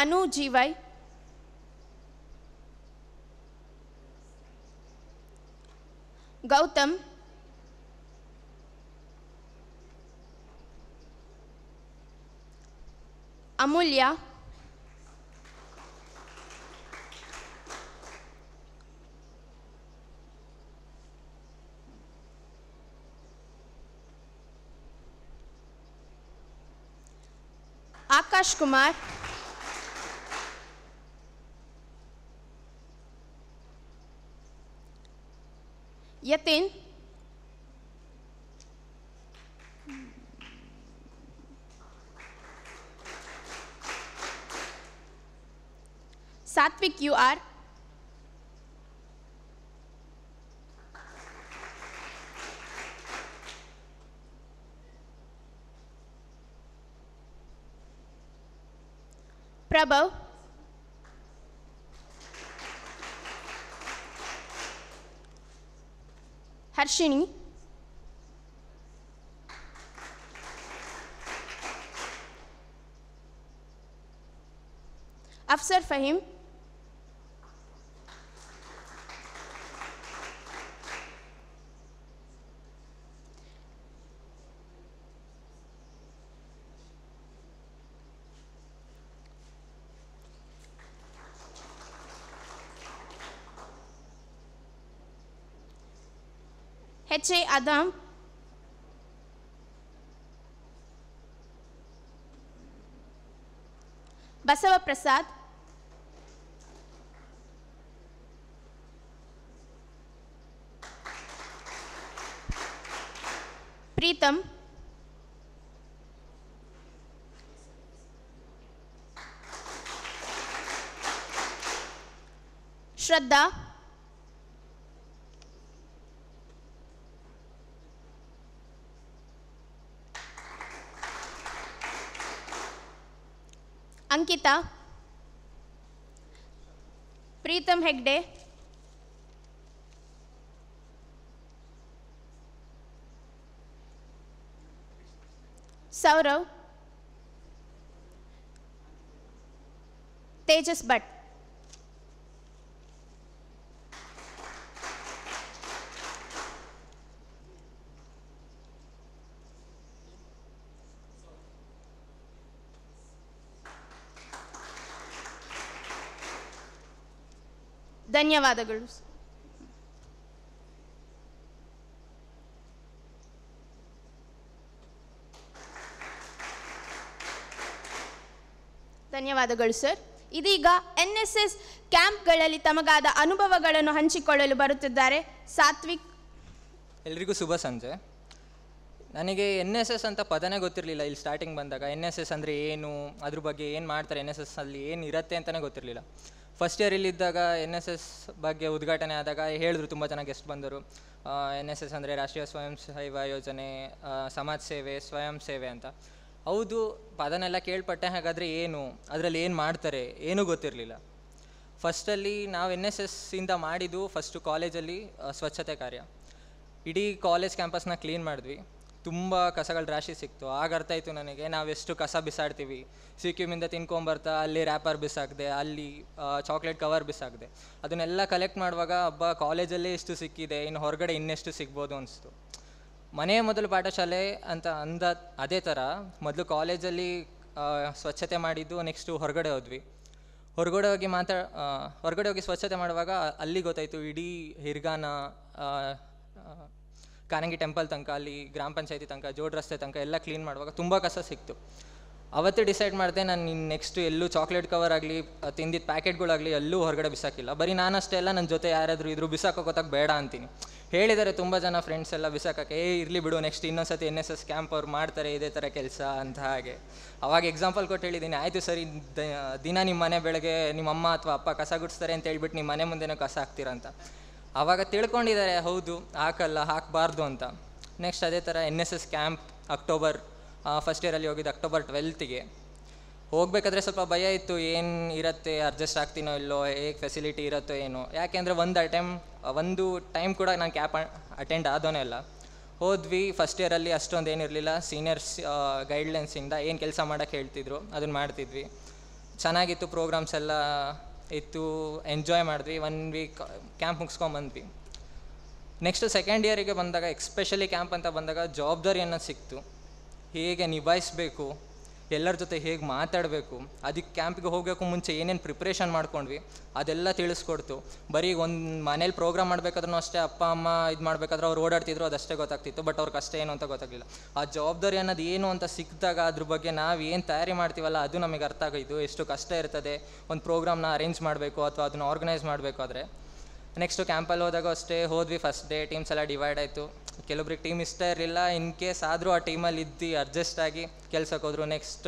ಅನು GY, ಗೌತಮ್, ಅಮೂಲ್ಯ, Akash Kumar, Yatin, Satwik UR, ಪ್ರಭವ್, Harshini, Afsar Faheem, HA Adam, Basava Prasad, Preetham, ಶ್ರದ್ಧಾ, ಅಂಕಿತಾ, ಪ್ರೀತಮ್ ಹೆಗ್ಡೆ, ಸೌರವ್, ತೇಜಸ್ ಭಟ್, ಧನ್ಯವಾದಗಳು. ಧನ್ಯವಾದಗಳು ಸರ್. ಇದೀಗ NSS ಕ್ಯಾಂಪ್ಗಳಲ್ಲಿ ತಮಗಾದ ಅನುಭವಗಳನ್ನು ಹಂಚಿಕೊಳ್ಳಲು ಬರುತ್ತಿದ್ದಾರೆ ಸಾತ್ವಿಕ್. ಎಲ್ರಿಗೂ ಶುಭ ಸಂಜೆ. ನನಗೆ NSS ಅಂತ ಪದನೇ ಗೊತ್ತಿರಲಿಲ್ಲ. ಇಲ್ಲಿ ಸ್ಟಾರ್ಟಿಂಗ್ ಬಂದಾಗ NSS ಅಂದರೆ ಏನು, ಅದ್ರ ಬಗ್ಗೆ ಏನು ಮಾಡ್ತಾರೆ, NSS ಅಲ್ಲಿ ಏನು ಇರುತ್ತೆ ಅಂತಲೇ ಗೊತ್ತಿರಲಿಲ್ಲ. ಫಸ್ಟ್ ಇಯರಲ್ಲಿದ್ದಾಗ NSS ಬಗ್ಗೆ ಉದ್ಘಾಟನೆ ಆದಾಗ ಹೇಳಿದ್ರು, ತುಂಬ ಜನ ಗೆಸ್ಟ್ ಬಂದರು. NSS ಅಂದರೆ ರಾಷ್ಟ್ರೀಯ ಸ್ವಯಂ ಸೇವಾ ಯೋಜನೆ, ಸಮಾಜ ಸೇವೆ, ಸ್ವಯಂ ಸೇವೆ ಅಂತ. ಹೌದು, ಪದನೆಲ್ಲ ಕೇಳ್ಪಟ್ಟೆ. ಹಾಗಾದರೆ ಏನು, ಅದರಲ್ಲಿ ಏನು ಮಾಡ್ತಾರೆ ಏನೂ ಗೊತ್ತಿರಲಿಲ್ಲ. ಫಸ್ಟಲ್ಲಿ ನಾವು NSS ಇಂದ ಮಾಡಿದ್ದು ಫಸ್ಟು ಕಾಲೇಜಲ್ಲಿ ಸ್ವಚ್ಛತೆ ಕಾರ್ಯ. ಇಡೀ ಕಾಲೇಜ್ ಕ್ಯಾಂಪಸ್ನ ಕ್ಲೀನ್ ಮಾಡಿದ್ವಿ. ತುಂಬ ಕಸಗಳ ರಾಶಿ ಸಿಕ್ತು. ಆಗ ಅರ್ಥ ಆಯಿತು ನನಗೆ, ನಾವೆಷ್ಟು ಕಸ ಬಿಸಾಡ್ತೀವಿ. ಸಿಕ್ಕಿಮಿಂದ ತಿನ್ಕೊಂಬರ್ತಾ ಅಲ್ಲಿ ರ್ಯಾಪರ್ ಬಿಸಾಕಿದೆ, ಅಲ್ಲಿ ಚಾಕ್ಲೇಟ್ ಕವರ್ ಬಿಸಾಕಿದೆ. ಅದನ್ನೆಲ್ಲ ಕಲೆಕ್ಟ್ ಮಾಡುವಾಗ ಹಬ್ಬ ಕಾಲೇಜಲ್ಲೇ ಎಷ್ಟು ಸಿಕ್ಕಿದೆ, ಇನ್ನು ಹೊರಗಡೆ ಇನ್ನೆಷ್ಟು ಸಿಗ್ಬೋದು ಅನಿಸ್ತು. ಮನೆಯ ಮೊದಲು ಪಾಠಶಾಲೆ ಅಂತ ಅದೇ ಥರ ಮೊದಲು ಕಾಲೇಜಲ್ಲಿ ಸ್ವಚ್ಛತೆ ಮಾಡಿದ್ದು. ನೆಕ್ಸ್ಟು ಹೊರಗಡೆ ಹೋದ್ವಿ. ಹೊರಗಡೆ ಹೋಗಿ ಸ್ವಚ್ಛತೆ ಮಾಡುವಾಗ ಅಲ್ಲಿ ಗೊತ್ತಾಯಿತು, ಇಡೀ ಹಿರ್ಗಾನ, ಕಾರಂಗಿ ಟೆಂಪಲ್ ತನಕ, ಅಲ್ಲಿ ಗ್ರಾಮ ಪಂಚಾಯತಿ ತನಕ, ಜೋಡ್ ರಸ್ತೆ ತನಕ ಎಲ್ಲ ಕ್ಲೀನ್ ಮಾಡುವಾಗ ತುಂಬ ಕಸ ಸಿಕ್ತು. ಅವತ್ತೇ ಡಿಸೈಡ್ ಮಾಡಿದೆ, ನಾನು ಇನ್ನು ನೆಕ್ಸ್ಟು ಎಲ್ಲೂ ಚಾಕ್ಲೇಟ್ ಕವರ್ ಆಗಲಿ, ತಿಂದಿದ್ದ ಪ್ಯಾಕೆಟ್ಗಳಾಗಲಿ ಎಲ್ಲೂ ಹೊರಗಡೆ ಬಿಸಾಕಿಲ್ಲ. ಬರೀ ನಾನಷ್ಟೇ ಅಲ್ಲ, ನನ್ನ ಜೊತೆ ಯಾರಾದರೂ ಇದ್ರು ಬಿಸಾಕೋ ಗೊತ್ತಾಗ ಬೇಡ ಅಂತೀನಿ. ಹೇಳಿದ್ದಾರೆ ತುಂಬ ಜನ ಫ್ರೆಂಡ್ಸ್ ಎಲ್ಲ ಬಿಸಾಕಕ್ಕೆ, ಇರಲಿ ಬಿಡು, ನೆಕ್ಸ್ಟ್ ಇನ್ನೊಂದ್ಸತಿ NSS ಕ್ಯಾಂಪ್ ಅವ್ರು ಮಾಡ್ತಾರೆ ಇದೇ ಥರ ಕೆಲಸ ಅಂತ. ಹಾಗೆ ಅವಾಗ ಎಕ್ಸಾಂಪಲ್ ಕೊಟ್ಟು ಹೇಳಿದ್ದೀನಿ, ಆಯಿತು ಸರಿ, ದಿನ ನಿಮ್ಮ ಮನೆ ಬೆಳಗ್ಗೆ ನಿಮ್ಮಮ್ಮ ಅಥವಾ ಅಪ್ಪ ಕಸ ಗುಡಿಸ್ತಾರೆ ಅಂತ ಹೇಳ್ಬಿಟ್ಟು ನಿಮ್ಮ ಮನೆ ಮುಂದೆನೂ ಕಸ ಹಾಕ್ತೀರಂತ. ಆವಾಗ ತಿಳ್ಕೊಂಡಿದ್ದಾರೆ, ಹೌದು ಹಾಕಬಾರ್ದು ಅಂತ. ನೆಕ್ಸ್ಟ್ ಅದೇ ಥರ NSS ಕ್ಯಾಂಪ್ ಅಕ್ಟೋಬರ್ ಫಸ್ಟ್ ಇಯರಲ್ಲಿ ಹೋಗಿದ್ದು, ಅಕ್ಟೋಬರ್ 12ಗೆ ಹೋಗಬೇಕಾದ್ರೆ ಸ್ವಲ್ಪ ಭಯ ಇತ್ತು, ಏನು ಇರುತ್ತೆ, ಅಡ್ಜಸ್ಟ್ ಆಗ್ತೀನೋ ಇಲ್ಲೋ, ಹೇಗೆ ಫೆಸಿಲಿಟಿ ಇರುತ್ತೋ ಏನೋ. ಯಾಕೆಂದರೆ ಒಂದು ಟೈಮ್ ಕೂಡ ನಾನು ಕ್ಯಾಂಪ್ ಅಟೆಂಡ್ ಆದೋನೇ ಇಲ್ಲ. ಹೋದ್ವಿ. ಫಸ್ಟ್ ಇಯರಲ್ಲಿ ಅಷ್ಟೊಂದು ಏನಿರಲಿಲ್ಲ. ಸೀನಿಯರ್ಸ್ ಗೈಡ್ಲೈನ್ಸಿಂದ ಏನು ಕೆಲಸ ಮಾಡೋಕ್ಕೆ ಹೇಳ್ತಿದ್ರು ಅದನ್ನು ಮಾಡ್ತಿದ್ವಿ. ಚೆನ್ನಾಗಿತ್ತು, ಪ್ರೋಗ್ರಾಮ್ಸ್ ಎಲ್ಲ ಇತ್ತು, ಎಂಜಾಯ್ ಮಾಡಿದ್ವಿ. 1 ವೀಕ್ ಕ್ಯಾಂಪ್ ಮುಗಿಸ್ಕೊಂಬಂದ್ವಿ. ನೆಕ್ಸ್ಟು ಸೆಕೆಂಡ್ ಇಯರಿಗೆ ಬಂದಾಗ, ಎಕ್ಸ್ಪೆಷಲಿ ಕ್ಯಾಂಪ್ ಅಂತ ಬಂದಾಗ ಜವಾಬ್ದಾರಿ ಅನ್ನೋದು ಸಿಕ್ತು. ಹೇಗೆ ನಿಭಾಯಿಸಬೇಕು, ಎಲ್ಲರ ಜೊತೆ ಹೇಗೆ ಮಾತಾಡಬೇಕು, ಅದಕ್ಕೆ ಕ್ಯಾಂಪಿಗೆ ಹೋಗೋಕ್ಕೂ ಮುಂಚೆ ಏನೇನು ಪ್ರಿಪ್ರೇಷನ್ ಮಾಡ್ಕೊಂಡ್ವಿ ಅದೆಲ್ಲ ತಿಳಿಸ್ಕೊಡ್ತು. ಬರೀ ಒಂದು ಮನೇಲಿ ಪ್ರೋಗ್ರಾಮ್ ಮಾಡಬೇಕಾದ್ರೂ ಅಷ್ಟೇ, ಅಪ್ಪ ಅಮ್ಮ ಇದು ಮಾಡಬೇಕಾದ್ರೆ ಅವ್ರು ಓಡಾಡ್ತಿದ್ರು, ಅದಷ್ಟೇ ಗೊತ್ತಾಗ್ತಿತ್ತು. ಬಟ್ ಅವ್ರ ಕಷ್ಟ ಏನು ಅಂತ ಗೊತ್ತಾಗಲಿಲ್ಲ. ಆ ಜವಾಬ್ದಾರಿ ಅನ್ನೋದು ಏನು ಅಂತ ಸಿಕ್ಕಿದಾಗ ಅದ್ರ ಬಗ್ಗೆ ನಾವು ಏನು ತಯಾರಿ ಮಾಡ್ತೀವಲ್ಲ ಅದು ನಮಗೆ ಅರ್ಥ ಆಗಿದ್ದು, ಎಷ್ಟು ಕಷ್ಟ ಇರ್ತದೆ ಒಂದು ಪ್ರೋಗ್ರಾಮ್ನ ಅರೇಂಜ್ ಮಾಡಬೇಕು ಅಥವಾ ಅದನ್ನು ಆರ್ಗನೈಸ್ ಮಾಡಬೇಕಾದ್ರೆ. ನೆಕ್ಸ್ಟು ಕ್ಯಾಂಪಲ್ಲಿ ಹೋದಾಗ ಅಷ್ಟೇ ಹೋದ್ವಿ. ಫಸ್ಟ್ ಡೇ ಟೀಮ್ಸ್ ಎಲ್ಲ ಡಿವೈಡ್ ಆಯಿತು. ಕೆಲವೊಬ್ರಿಗೆ ಟೀಮ್ ಇಷ್ಟ ಇರಲಿಲ್ಲ, ಇನ್ ಕೇಸ್ ಆದರೂ ಆ ಟೀಮಲ್ಲಿ ಇದ್ದು ಅಡ್ಜಸ್ಟ್ ಆಗಿ ಕೆಲ್ಸಕ್ಕೆ ಹೋದರು. ನೆಕ್ಸ್ಟ್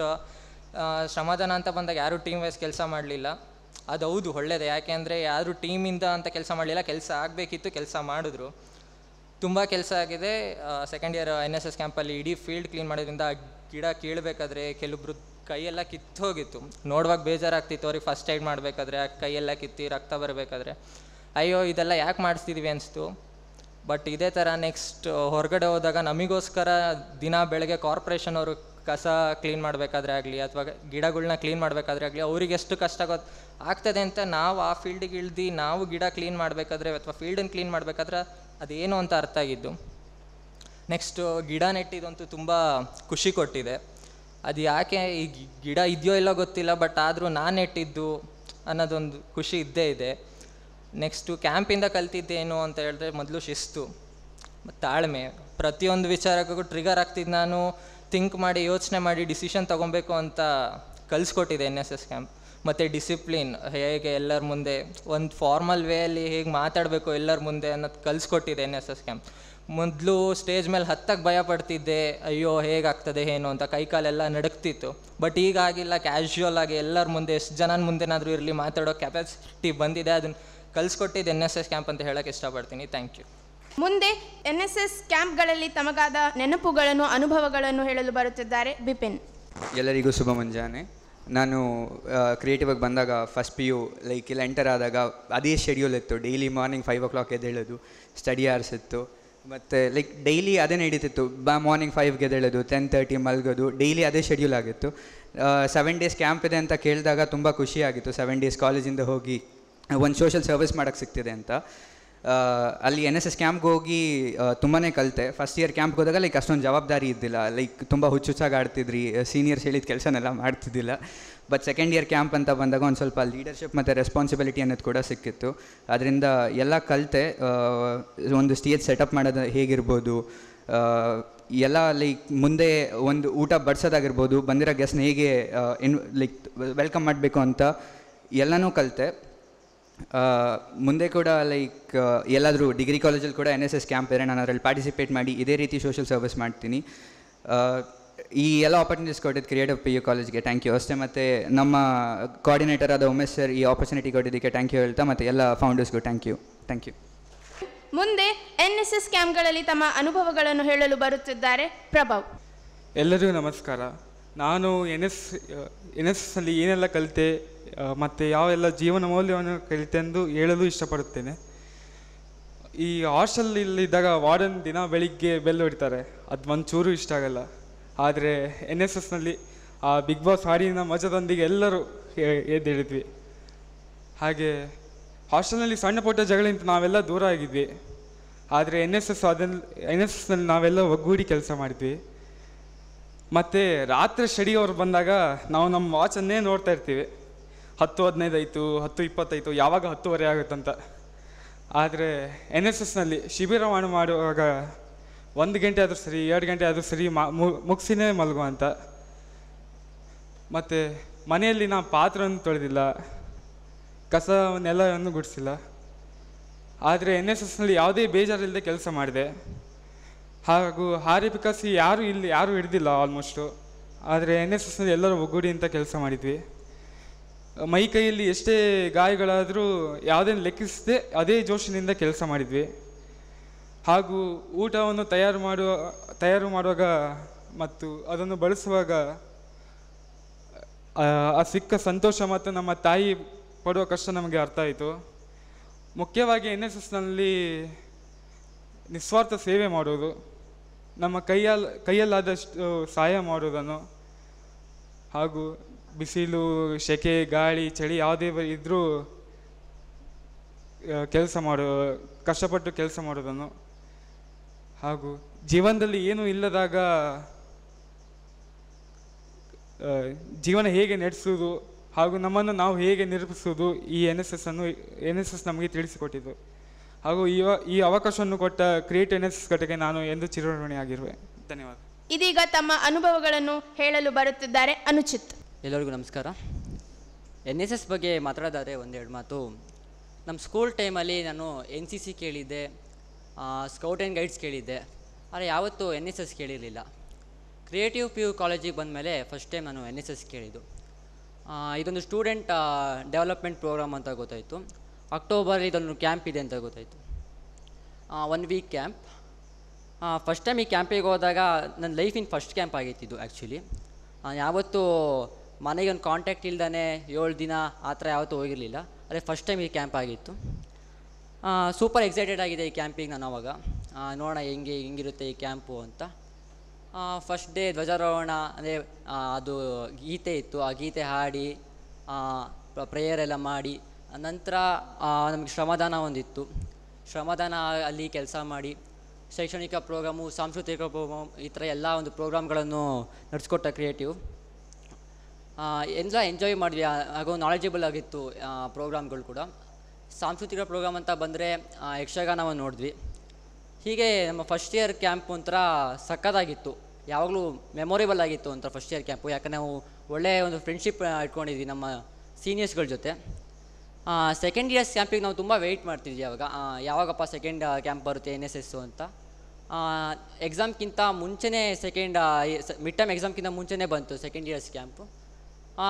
ಶ್ರಮದಾನ ಅಂತ ಬಂದಾಗ ಯಾರೂ ಟೀಮ್ ವೈಸ್ ಕೆಲಸ ಮಾಡಲಿಲ್ಲ. ಅದು ಹೌದು, ಒಳ್ಳೆಯದೇ. ಯಾಕೆಂದರೆ ಯಾರೂ ಟೀಮಿಂದ ಅಂತ ಕೆಲಸ ಮಾಡಲಿಲ್ಲ, ಕೆಲಸ ಆಗಬೇಕಿತ್ತು, ಕೆಲಸ ಮಾಡಿದ್ರು. ತುಂಬ ಕೆಲಸ ಆಗಿದೆ. ಸೆಕೆಂಡ್ ಇಯರ್ NSS ಕ್ಯಾಂಪಲ್ಲಿ ಇಡೀ ಫೀಲ್ಡ್ ಕ್ಲೀನ್ ಮಾಡೋದ್ರಿಂದ ಗಿಡ ಕೀಳಬೇಕಾದ್ರೆ ಕೆಲವೊಬ್ರು ಕೈಯೆಲ್ಲ ಕಿತ್ತೋಗಿತ್ತು. ನೋಡುವಾಗ ಬೇಜಾರಾಗ್ತಿತ್ತು ಅವ್ರಿಗೆ. ಫಸ್ಟ್ ಏಡ್ ಮಾಡಬೇಕಾದ್ರೆ ಆ ಕೈಯೆಲ್ಲ ಕಿತ್ತಿ ರಕ್ತ ಬರಬೇಕಾದ್ರೆ ಅಯ್ಯೋ ಇದೆಲ್ಲ ಯಾಕೆ ಮಾಡಿಸ್ತಿದ್ವಿ ಅನಿಸ್ತು. ಬಟ್ ಇದೇ ಥರ ನೆಕ್ಸ್ಟ್ ಹೊರಗಡೆ ಹೋದಾಗ ನಮಗೋಸ್ಕರ ದಿನ ಬೆಳಗ್ಗೆ ಕಾರ್ಪೊರೇಷನ್ ಅವರು ಕಸ ಕ್ಲೀನ್ ಮಾಡಬೇಕಾದ್ರೆ ಆಗಲಿ ಅಥವಾ ಗಿಡಗಳನ್ನ ಕ್ಲೀನ್ ಮಾಡಬೇಕಾದ್ರೆ ಆಗಲಿ ಅವ್ರಿಗೆ ಎಷ್ಟು ಕಷ್ಟ ಆಗ್ತದೆ ಅಂತ ನಾವು ಆ ಫೀಲ್ಡಿಗೆ ಇಳ್ದು ನಾವು ಗಿಡ ಕ್ಲೀನ್ ಮಾಡಬೇಕಾದ್ರೆ ಅಥವಾ ಫೀಲ್ಡನ್ನು ಕ್ಲೀನ್ ಮಾಡಬೇಕಾದ್ರೆ ಅದೇನು ಅಂತ ಅರ್ಥ ಆಗಿದ್ದು. ನೆಕ್ಸ್ಟು ಗಿಡ ನೆಟ್ಟಿದಂತೂ ತುಂಬ ಖುಷಿ ಕೊಟ್ಟಿದೆ. ಅದು ಯಾಕೆ ಈ ಗಿಡ ಇದೆಯೋ ಇಲ್ಲೋ ಗೊತ್ತಿಲ್ಲ, ಬಟ್ ಆದರೂ ನಾನು ನೆಟ್ಟಿದ್ದು ಅನ್ನೋದೊಂದು ಖುಷಿ ಇದ್ದೇ ಇದೆ. ನೆಕ್ಸ್ಟು ಕ್ಯಾಂಪಿಂದ ಕಲ್ತಿದ್ದೇನು ಅಂತ ಹೇಳಿದ್ರೆ, ಮೊದಲು ಶಿಸ್ತು ಮತ್ತು ತಾಳ್ಮೆ. ಪ್ರತಿಯೊಂದು ವಿಚಾರಕ್ಕೂ ಟ್ರಿಗರ್ ಆಗ್ತಿದ್ದು ನಾನು ಥಿಂಕ್ ಮಾಡಿ ಯೋಚನೆ ಮಾಡಿ ಡಿಸಿಷನ್ ತೊಗೊಬೇಕು ಅಂತ ಕಲಿಸ್ಕೊಟ್ಟಿದೆ NSS ಕ್ಯಾಂಪ್. ಮತ್ತು ಡಿಸಿಪ್ಲಿನ್, ಹೇಗೆ ಎಲ್ಲರ ಮುಂದೆ ಒಂದು ಫಾರ್ಮಲ್ ವೇಯಲ್ಲಿ ಹೇಗೆ ಮಾತಾಡಬೇಕು ಎಲ್ಲರ ಮುಂದೆ ಅನ್ನೋದು ಕಲಿಸ್ಕೊಟ್ಟಿದೆ NSS ಕ್ಯಾಂಪ್. ಮೊದಲು ಸ್ಟೇಜ್ ಮೇಲೆ ಹತ್ತಕ್ಕೆ ಭಯ ಪಡ್ತಿದ್ದೆ, ಅಯ್ಯೋ ಹೇಗಾಗ್ತದೆ ಏನು ಅಂತ, ಕೈಕಾಲೆಲ್ಲ ನಡುಕ್ತಿತ್ತು. ಬಟ್ ಈಗ ಆಗಿಲ್ಲ, ಕ್ಯಾಶುವಲ್ ಆಗಿ ಎಲ್ಲರ ಮುಂದೆ ಎಷ್ಟು ಜನ ಮುಂದೆನಾದರೂ ಇರಲಿ ಮಾತಾಡೋ ಕೆಪಾಸಿಟಿ ಬಂದಿದೆ. ಅದನ್ನು ಕಲಿಸ್ಕೊಟ್ಟಿದ್ದು NSS ಕ್ಯಾಂಪ್ ಅಂತ ಹೇಳೋಕ್ಕೆ ಇಷ್ಟಪಡ್ತೀನಿ. Thank you. ಮುಂದೆ NSS ಕ್ಯಾಂಪ್ಗಳಲ್ಲಿ ತಮಗಾದ ನೆನಪುಗಳನ್ನು ಅನುಭವಗಳನ್ನು ಹೇಳಲು ಬರುತ್ತಿದ್ದಾರೆ ಬಿಪಿನ್. ಎಲ್ಲರಿಗೂ ಶುಭ ಮುಂಜಾನೆ. ನಾನು ಕ್ರಿಯೇಟಿವ್ ಆಗಿ ಬಂದಾಗ ಫಸ್ಟ್ PU ಇಲ್ಲಿ ಎಂಟರ್ ಆದಾಗ ಅದೇ ಶೆಡ್ಯೂಲ್ ಇತ್ತು. ಡೈಲಿ ಮಾರ್ನಿಂಗ್ 5 o'clock ಎದ್ದೇಳೋದು, ಸ್ಟಡಿ ಅವರ್ಸ್ ಇತ್ತು. ಮತ್ತು ಲೈಕ್ ಡೈಲಿ ಅದೇ ನಡೀತಿತ್ತು. ಮಾರ್ನಿಂಗ್ 5ಗೆ ಎದ್ದೇಳೋದು, 10:30 ಮಲಗೋದು, ಡೈಲಿ ಅದೇ ಶೆಡ್ಯೂಲ್ ಆಗಿತ್ತು. 7 ಡೇಸ್ ಕ್ಯಾಂಪ್ ಇದೆ ಅಂತ ಕೇಳಿದಾಗ ತುಂಬ ಖುಷಿಯಾಗಿತ್ತು. 7 ಡೇಸ್ ಕಾಲೇಜಿಂದ ಹೋಗಿ ಒಂದು ಸೋಷಲ್ ಸರ್ವಿಸ್ ಮಾಡೋಕ್ಕೆ ಸಿಗ್ತಿದೆ ಅಂತ. ಅಲ್ಲಿ NSS ಕ್ಯಾಂಪ್ಗೆ ಹೋಗಿ ತುಂಬಾ ಕಲಿತೆ. ಫಸ್ಟ್ ಇಯರ್ ಕ್ಯಾಂಪ್ಗೆ ಹೋದಾಗ ಲೈಕ್ ಅಷ್ಟೊಂದು ಜವಾಬ್ದಾರಿ ಇದ್ದಿಲ್ಲ, ಲೈಕ್ ತುಂಬ ಹುಚ್ಚುಚ್ಚಾಗಿ ಆಡ್ತಿದ್ರಿ, ಸೀನಿಯರ್ಸ್ ಹೇಳಿದ ಕೆಲಸನೆಲ್ಲ ಮಾಡ್ತಿದ್ದಿಲ್ಲ. ಬಟ್ ಸೆಕೆಂಡ್ ಇಯರ್ ಕ್ಯಾಂಪ್ ಅಂತ ಬಂದಾಗ ಒಂದು ಸ್ವಲ್ಪ ಲೀಡರ್ಶಿಪ್ ಮತ್ತು ರೆಸ್ಪಾನ್ಸಿಬಿಲಿಟಿ ಅನ್ನೋದು ಕೂಡ ಸಿಕ್ಕಿತ್ತು. ಅದರಿಂದ ಎಲ್ಲ ಕಲಿತೆ. ಒಂದು ಸ್ಟೇಜ್ ಸೆಟಪ್ ಮಾಡೋದು ಹೇಗಿರ್ಬೋದು, ಎಲ್ಲ ಲೈಕ್ ಮುಂದೆ ಒಂದು ಊಟ ಬಡಿಸೋದಾಗಿರ್ಬೋದು, ಬಂದಿರೋ ಗೆಸ್ಟ್ನ ಹೇಗೆ ಲೈಕ್ ವೆಲ್ಕಮ್ ಮಾಡಬೇಕು ಅಂತ ಎಲ್ಲನೂ ಕಲಿತೆ. ಮುಂದೆ ಕೂಡ ಲೈಕ್ ಎಲ್ಲಾದರೂ ಡಿಗ್ರಿ ಕಾಲೇಜಲ್ಲಿ ಕೂಡ NSS ಕ್ಯಾಂಪ್ ಇದ್ದರೆ ನಾನು ಅದರಲ್ಲಿ ಪಾರ್ಟಿಸಿಪೇಟ್ ಮಾಡಿ ಇದೇ ರೀತಿ ಸೋಷಲ್ ಸರ್ವಿಸ್ ಮಾಡ್ತೀನಿ. ಈ ಎಲ್ಲ ಆಪರ್ಚುನಿಟೀಸ್ ಕೊಟ್ಟಿದ್ದು ಕ್ರಿಯೇಟಿವ್ PU ಕಾಲೇಜ್ಗೆ ಥ್ಯಾಂಕ್ ಯು ಅಷ್ಟೇ. ಮತ್ತು ನಮ್ಮ ಕೋಆರ್ಡಿನೇಟರ್ ಆದ ಉಮೇಶ್ ಸರ್ ಈ ಆಪರ್ಚುನಿಟಿ ಕೊಟ್ಟಿದ್ದಕ್ಕೆ ಥ್ಯಾಂಕ್ ಯು ಹೇಳ್ತಾ, ಮತ್ತು ಎಲ್ಲ ಫೌಂಡರ್ಸ್ಗೂ ಥ್ಯಾಂಕ್ ಯು. ಮುಂದೆ NSS ಕ್ಯಾಂಪ್ಗಳಲ್ಲಿ ತಮ್ಮ ಅನುಭವಗಳನ್ನು ಹೇಳಲು ಬರುತ್ತಿದ್ದಾರೆ ಪ್ರಭಾವ್. ಎಲ್ಲರಿಗೂ ನಮಸ್ಕಾರ. ನಾನು NSSನಲ್ಲಿ ಏನೆಲ್ಲ ಕಲಿತೆ ಮತ್ತು ಯಾವೆಲ್ಲ ಜೀವನ ಮೌಲ್ಯವನ್ನು ಕಲಿತೆ ಎಂದು ಹೇಳಲು ಇಷ್ಟಪಡುತ್ತೇನೆ. ಈ ಹಾಸ್ಟೆಲಲ್ಲಿದ್ದಾಗ ವಾರ್ಡನ್ ದಿನ ಬೆಳಿಗ್ಗೆ ಬೆಲ್ ಹೊಡಿತಾರೆ, ಅದು ಒಂಚೂರು ಇಷ್ಟ ಆಗಲ್ಲ. ಆದರೆ NSSನಲ್ಲಿ ಆ ಬಿಗ್ ಬಾಸ್ ಹಾಡಿನ ಮಜದೊಂದಿಗೆ ಎಲ್ಲರೂ ಎದ್ದೇಳಿದ್ವಿ. ಹಾಗೆ ಹಾಸ್ಟೆಲ್ನಲ್ಲಿ ಸಣ್ಣ ಪುಟ್ಟ ಜಗಳಿಂದ ನಾವೆಲ್ಲ ದೂರ ಆಗಿದ್ವಿ. ಆದರೆ NSSನಲ್ಲಿ ನಾವೆಲ್ಲ ಒಗ್ಗೂಡಿ ಕೆಲಸ ಮಾಡಿದ್ವಿ. ಮತ್ತು ರಾತ್ರಿ ಸ್ಟಡಿ ಅವ್ರು ಬಂದಾಗ ನಾವು ನಮ್ಮ ವಾಚನ್ನೇ ನೋಡ್ತಾ ಇರ್ತೀವಿ. 10:15 ಆಯಿತು, 10:20 ಆಯಿತು, ಯಾವಾಗ 10:30 ಆಗುತ್ತಂತ. ಆದರೆ NSSನಲ್ಲಿ ಶಿಬಿರ ಮಾಡುವಾಗ 1 ಗಂಟೆ ಆದರೂ ಸರಿ, 2 ಗಂಟೆ ಆದರೂ ಸರಿ ಮುಗಿಸಿನೇ ಮಲಗುವಂತ. ಮತ್ತು ಮನೆಯಲ್ಲಿ ನಾನು ಪಾತ್ರವನ್ನು ತೊಳೆದಿಲ್ಲ, ಕಸವನ್ನೆಲ್ಲವನ್ನು ಗುಡಿಸಿಲ್ಲ. ಆದರೆ NSSನಲ್ಲಿ ಯಾವುದೇ ಬೇಜಾರಿಲ್ಲದೆ ಕೆಲಸ ಮಾಡಿದೆ. ಹಾಗೂ ಹಾರಿಪಿಕಾಸಿ ಯಾರೂ ಹಿಡ್ದಿಲ್ಲ ಆಲ್ಮೋಸ್ಟು. ಆದರೆ NSSನಲ್ಲಿ ಎಲ್ಲರೂ ಒಗ್ಗೂಡಿ ಅಂತ ಕೆಲಸ ಮಾಡಿದ್ವಿ. ಮೈ ಕೈಯಲ್ಲಿ ಎಷ್ಟೇ ಗಾಯಗಳಾದರೂ ಯಾವುದೇನು ಲೆಕ್ಕಿಸದೆ ಅದೇ ಜೋಶಿನಿಂದ ಕೆಲಸ ಮಾಡಿದ್ವಿ. ಹಾಗೂ ಊಟವನ್ನು ತಯಾರು ಮಾಡುವಾಗ ಮತ್ತು ಅದನ್ನು ಬಳಸುವಾಗ ಆ ಸಿಕ್ಕ ಸಂತೋಷ ಮತ್ತು ನಮ್ಮ ತಾಯಿ ಪಡುವ ಕಷ್ಟ ನಮಗೆ ಅರ್ಥ ಆಯಿತು. ಮುಖ್ಯವಾಗಿ NSSನಲ್ಲಿ ನಿಸ್ವಾರ್ಥ ಸೇವೆ ಮಾಡೋದು, ನಮ್ಮ ಕೈಯಲ್ಲಾದಷ್ಟು ಸಹಾಯ ಮಾಡೋದನ್ನು, ಹಾಗೂ ಬಿಸಿಲು, ಸೆಕೆ, ಗಾಳಿ, ಚಳಿ ಯಾವುದೇ ಇದ್ದರೂ ಕಷ್ಟಪಟ್ಟು ಕೆಲಸ ಮಾಡೋದನ್ನು, ಹಾಗೂ ಜೀವನದಲ್ಲಿ ಏನೂ ಇಲ್ಲದಾಗ ಜೀವನ ಹೇಗೆ ನಡೆಸೋದು ಹಾಗೂ ನಮ್ಮನ್ನು ನಾವು ಹೇಗೆ ನಿರೂಪಿಸೋದು ಈ NSS ನಮಗೆ ತಿಳಿಸಿಕೊಟ್ಟಿದ್ದು. ಹಾಗೂ ಈ ಅವಕಾಶವನ್ನು ಕೊಟ್ಟ ಕ್ರಿಯೇಟ್ NSS ಘಟಕ್ಕೆ ನಾನು ಎಂದು ಚಿರಋಣಿಯಾಗಿರುವೆ. ಧನ್ಯವಾದ. ಇದೀಗ ತಮ್ಮ ಅನುಭವಗಳನ್ನು ಹೇಳಲು ಬರುತ್ತಿದ್ದಾರೆ ಅನುಚಿತ್. ಎಲ್ಲರಿಗೂ ನಮಸ್ಕಾರ. NSS ಬಗ್ಗೆ ಮಾತಾಡೋದಾದರೆ ಒಂದೆರಡು ಮಾತು. ನಮ್ಮ ಸ್ಕೂಲ್ ಟೈಮಲ್ಲಿ ನಾನು NCC ಕೇಳಿದ್ದೆ, ಸ್ಕೌಟ್ ಆ್ಯಂಡ್ ಗೈಡ್ಸ್ ಕೇಳಿದ್ದೆ, ಆದರೆ ಯಾವತ್ತೂ NSS ಕೇಳಿರಲಿಲ್ಲ. ಕ್ರಿಯೇಟಿವ್ PU ಕಾಲೇಜಿಗೆ ಬಂದಮೇಲೆ ಫಸ್ಟ್ ಟೈಮ್ ನಾನು NSS ಕೇಳಿದ್ದು. ಇದೊಂದು ಸ್ಟೂಡೆಂಟ್ ಡೆವಲಪ್ಮೆಂಟ್ ಪ್ರೋಗ್ರಾಮ್ ಅಂತ ಗೊತ್ತಾಯಿತು. ಅಕ್ಟೋಬರಲ್ಲಿ ಇದೊಂದು ಕ್ಯಾಂಪ್ ಇದೆ ಅಂತ ಗೊತ್ತಾಯಿತು. 1 ವೀಕ್ ಕ್ಯಾಂಪ್. ಫಸ್ಟ್ ಟೈಮ್ ಈ ಕ್ಯಾಂಪಿಗೆ ಹೋದಾಗ ನನ್ನ ಲೈಫಿನ ಫಸ್ಟ್ ಕ್ಯಾಂಪ್ ಆಗಿತ್ತಿದ್ದು ಆ್ಯಕ್ಚುಲಿ. ಯಾವತ್ತೂ ಮನೆಗೆ ಒಂದು ಕಾಂಟ್ಯಾಕ್ಟ್ ಇಲ್ದೇ 7 ದಿನ ಆ ಥರ ಯಾವತ್ತೂ ಹೋಗಿರಲಿಲ್ಲ. ಅದೇ ಫಸ್ಟ್ ಟೈಮ್ ಈ ಕ್ಯಾಂಪ್ ಆಗಿತ್ತು. ಸೂಪರ್ ಎಕ್ಸೈಟೆಡ್ ಆಗಿದೆ ಈ ಕ್ಯಾಂಪಿಗೆ ನಾನು ಅವಾಗ. ನೋಡೋಣ ಹೆಂಗಿರುತ್ತೆ ಈ ಕ್ಯಾಂಪು ಅಂತ. ಫಸ್ಟ್ ಡೇ ಧ್ವಜಾರೋಹಣ ಅಂದರೆ ಅದು ಗೀತೆ ಇತ್ತು. ಆ ಗೀತೆ ಹಾಡಿ ಪ್ರೇಯರ್ ಎಲ್ಲ ಮಾಡಿ ನಂತರ ನಮಗೆ ಶ್ರಮದಾನ ಒಂದಿತ್ತು. ಶ್ರಮದಾನ ಅಲ್ಲಿ ಕೆಲಸ ಮಾಡಿ ಶೈಕ್ಷಣಿಕ ಪ್ರೋಗ್ರಾಮು, ಸಾಂಸ್ಕೃತಿಕ ಪ್ರೋಗ್ರಾಮ್, ಈ ಥರ ಎಲ್ಲ ಒಂದು ಪ್ರೋಗ್ರಾಮ್ಗಳನ್ನು ನಡೆಸ್ಕೊಟ್ಟ ಕ್ರಿಯೇಟಿವ್. ಎಲ್ಲ ಎಂಜಾಯ್ ಮಾಡಿದ್ವಿ. ಹಾಗೂ ನಾಲೆಜಬಲ್ ಆಗಿತ್ತು ಪ್ರೋಗ್ರಾಮ್ಗಳು ಕೂಡ. ಸಾಂಸ್ಕೃತಿಕ ಪ್ರೋಗ್ರಾಮ್ ಅಂತ ಬಂದರೆ ಯಕ್ಷಗಾನವನ್ನು ನೋಡಿದ್ವಿ. ಹೀಗೆ ನಮ್ಮ ಫಸ್ಟ್ ಇಯರ್ ಕ್ಯಾಂಪ್ ಒಂಥರ ಸಕ್ಕತ್ತಾಗಿತ್ತು. ಯಾವಾಗಲೂ ಮೆಮೊರೇಬಲ್ ಆಗಿತ್ತು ಒಂಥರ ಫಸ್ಟ್ ಇಯರ್ ಕ್ಯಾಂಪು. ಯಾಕಂದರೆ ನಾವು ಒಳ್ಳೆಯ ಒಂದು ಫ್ರೆಂಡ್ಶಿಪ್ ಇಟ್ಕೊಂಡಿದ್ವಿ ನಮ್ಮ ಸೀನಿಯರ್ಸ್ಗಳ ಜೊತೆ. ಸೆಕೆಂಡ್ ಇಯರ್ಸ್ ಕ್ಯಾಂಪಿಗೆ ನಾವು ತುಂಬ ವೆಯ್ಟ್ ಮಾಡ್ತಿದ್ವಿ. ಯಾವಾಗಪ್ಪ ಸೆಕೆಂಡ್ ಕ್ಯಾಂಪ್ ಬರುತ್ತೆ NSS ಅಂತ. ಎಕ್ಸಾಮ್ಗಿಂತ ಮುಂಚೆನೇ ಮಿಡ್ ಟರ್ಮ್ ಎಕ್ಸಾಮ್ಗಿಂತ ಮುಂಚೆನೇ ಬಂತು ಸೆಕೆಂಡ್ ಇಯರ್ಸ್ ಕ್ಯಾಂಪು.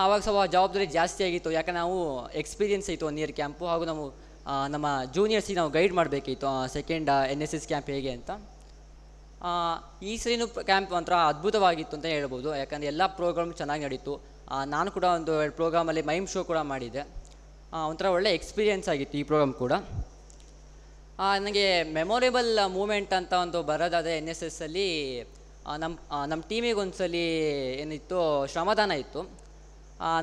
ಆವಾಗ ಸ್ವಲ್ಪ ಜವಾಬ್ದಾರಿ ಜಾಸ್ತಿ ಆಗಿತ್ತು. ಯಾಕಂದರೆ ನಾವು ಎಕ್ಸ್ಪೀರಿಯನ್ಸ್ ಇತ್ತು 1 ಇಯರ್ ಕ್ಯಾಂಪು. ಹಾಗೂ ನಾವು ನಮ್ಮ ಜೂನಿಯರ್ಸಿಗೆ ನಾವು ಗೈಡ್ ಮಾಡಬೇಕಿತ್ತು ಸೆಕೆಂಡ್ NSS ಕ್ಯಾಂಪ್ ಹೇಗೆ ಅಂತ. ಈ ಸರಿನೂ ಕ್ಯಾಂಪ್ ಒಂಥರ ಅದ್ಭುತವಾಗಿತ್ತು ಅಂತ ಹೇಳ್ಬೋದು. ಯಾಕಂದರೆ ಎಲ್ಲ ಪ್ರೋಗ್ರಾಮ್ ಚೆನ್ನಾಗಿ ನಡೀತು. ನಾನು ಕೂಡ ಒಂದು 2 ಪ್ರೋಗ್ರಾಮಲ್ಲಿ ಮೈಮ್ ಶೋ ಕೂಡ ಮಾಡಿದ್ದೆ. ಒಂಥರ ಒಳ್ಳೆ ಎಕ್ಸ್ಪೀರಿಯೆನ್ಸ್ ಆಗಿತ್ತು ಈ ಪ್ರೋಗ್ರಾಮ್ ಕೂಡ. ನನಗೆ ಮೆಮೊರೇಬಲ್ ಮೂಮೆಂಟ್ ಅಂತ ಒಂದು ಬರೋದಾದರೆ NSS ಅಲ್ಲಿ ನಮ್ಮ ಟೀಮಿಗೆ ಒಂದ್ಸಲಿ ಏನಿತ್ತು ಶ್ರಮದಾನ ಇತ್ತು.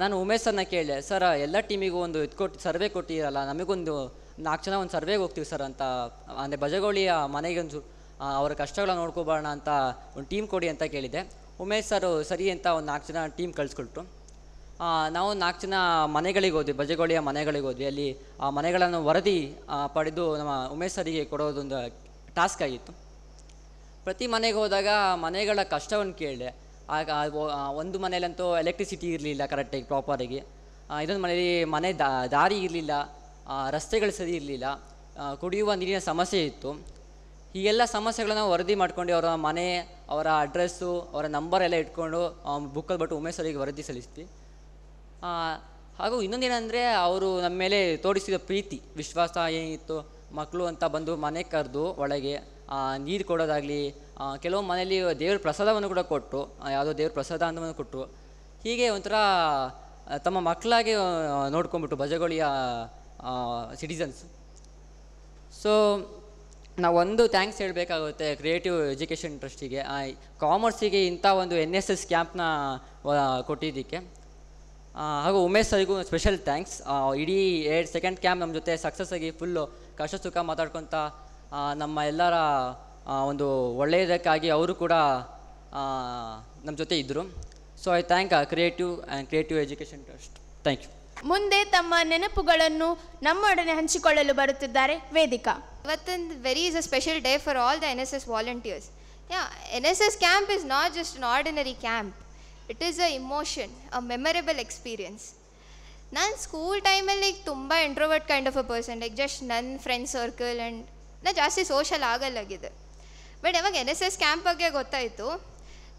ನಾನು ಉಮೇಶ್ ಸರ್ನ ಕೇಳಿದೆ, ಸರ್ ಎಲ್ಲ ಟೀಮಿಗೂ ಒಂದು ಸರ್ವೆ ಕೊಟ್ಟಿರಲ್ಲ, ನಮಗೊಂದು 4 ಜನ ಒಂದು ಸರ್ವೆಗೆ ಹೋಗ್ತೀವಿ ಸರ್ ಅಂತ, ಅಂದರೆ ಬಜಗೋಳಿಯ ಮನೆಗೆ ಒಂದು ಅವರ ಕಷ್ಟಗಳನ್ನ ನೋಡ್ಕೊಬೋಣ ಅಂತ ಒಂದು ಟೀಮ್ ಕೊಡಿ ಅಂತ ಕೇಳಿದೆ. ಉಮೇಶ್ ಸರ್ ಸರಿ ಅಂತ ಒಂದು 4 ಜನ ಟೀಮ್ ಕಳಿಸ್ಕೊಟ್ರು. ನಾವು 4 ಜನ ಮನೆಗಳಿಗೆ ಹೋದ್ವಿ, ಬಜಗೋಳಿಯ ಮನೆಗಳಿಗೆ ಹೋದ್ವಿ. ಅಲ್ಲಿ ಆ ಮನೆಗಳನ್ನು ವರದಿ ಪಡೆದು ನಮ್ಮ ಉಮೇಶ್ ಸರಿಗೆ ಕೊಡೋದೊಂದು ಟಾಸ್ಕ್ ಆಗಿತ್ತು. ಪ್ರತಿ ಮನೆಗೆ ಹೋದಾಗ ಮನೆಗಳ ಕಷ್ಟವನ್ನು ಕೇಳಿದೆ. ಆಗ ಒಂದು ಮನೇಲಂತೂ ಎಲೆಕ್ಟ್ರಿಸಿಟಿ ಇರಲಿಲ್ಲ ಕರೆಕ್ಟಾಗಿ ಪ್ರಾಪರಾಗಿ, ಇನ್ನೊಂದು ಮನೇಲಿ ದಾರಿ ಇರಲಿಲ್ಲ, ರಸ್ತೆಗಳು ಸರಿ ಇರಲಿಲ್ಲ, ಕುಡಿಯುವ ನೀರಿನ ಸಮಸ್ಯೆ ಇತ್ತು. ಹೀಗೆಲ್ಲ ಸಮಸ್ಯೆಗಳನ್ನು ವರದಿ ಮಾಡ್ಕೊಂಡು ಅವರ ಮನೆ, ಅವರ ಅಡ್ರೆಸ್ಸು, ಅವರ ನಂಬರ್ ಎಲ್ಲ ಇಟ್ಕೊಂಡು ಬುಕ್ಕಲ್ಲಿ ಬಿಟ್ಟು ಉಮೇಶ್ ಅವರಿಗೆ ವರದಿ ಸಲ್ಲಿಸ್ತೀವಿ. ಹಾಗೂ ಇನ್ನೊಂದೇನೆಂದರೆ ಅವರು ನಮ್ಮ ಮೇಲೆ ತೋರಿಸಿದ ಪ್ರೀತಿ ವಿಶ್ವಾಸ ಏನಿತ್ತು, ಮಕ್ಕಳು ಅಂತ ಬಂದು ಮನೆ ಕರೆದು ಒಳಗೆ ನೀರು ಕೊಡೋದಾಗಲಿ, ಕೆಲವು ಮನೆಯಲ್ಲಿ ದೇವ್ರ ಪ್ರಸಾದವನ್ನು ಕೂಡ ಕೊಟ್ಟರು, ಯಾವುದೋ ದೇವ್ರ ಪ್ರಸಾದ ಅಂತ ಕೊಟ್ಟರು. ಹೀಗೆ ಒಂಥರ ತಮ್ಮ ಮಕ್ಕಳಾಗಿ ನೋಡ್ಕೊಂಡ್ಬಿಟ್ಟು ಬಜಗೋಳಿಯ ಸಿಟಿಸನ್ಸ್. ಸೊ ನಾವೊಂದು ಥ್ಯಾಂಕ್ಸ್ ಹೇಳಬೇಕಾಗುತ್ತೆ ಕ್ರಿಯೇಟಿವ್ ಎಜುಕೇಷನ್ ಟ್ರಸ್ಟಿಗೆ, ಕಾಮರ್ಸಿಗೆ ಇಂಥ ಒಂದು NSS ಕ್ಯಾಂಪ್ನ ಕೊಟ್ಟಿದ್ದಕ್ಕೆ. ಹಾಗೂ ಉಮೇಶ್ ಸರಿಗೂ ಸ್ಪೆಷಲ್ ಥ್ಯಾಂಕ್ಸ್. ಇಡೀ 2nd ಕ್ಯಾಂಪ್ ನಮ್ಮ ಜೊತೆ ಸಕ್ಸಸ್ ಆಗಿ ಫುಲ್ಲು ಕಷ್ಟ ಸುಖ ಮಾತಾಡ್ಕೊತ ನಮ್ಮ ಎಲ್ಲರ ಒಂದು ಒಳ್ಳೆಯದಕ್ಕಾಗಿ ಅವರು ಕೂಡ ನಮ್ಮ ಜೊತೆ ಇದ್ದರು. So I thank creative education trust. Thank you. ಮುಂದೆ ತಮ್ಮ ನೆನಪುಗಳನ್ನು ನಮ್ಮೊಡನೆ ಹಂಚಿಕೊಳ್ಳಲು ಬರುತ್ತಿದ್ದಾರೆ ವೇದಿಕಾ. ಇವತ್ತೊಂದು is a special day for all the NSS volunteers. Yeah, NSS camp is not just an ordinary camp. It is a emotion, a memorable experience. ನಾನು school ಟೈಮಲ್ಲಿ ತುಂಬ introvert kind of a person, like just ನನ್ನ friend circle and ನಾನು ಜಾಸ್ತಿ social ಆಗಲ್ಲಾಗಿದೆ. But ಯಾವಾಗ NSS camp ಬಗ್ಗೆ ಗೊತ್ತಾಯಿತು,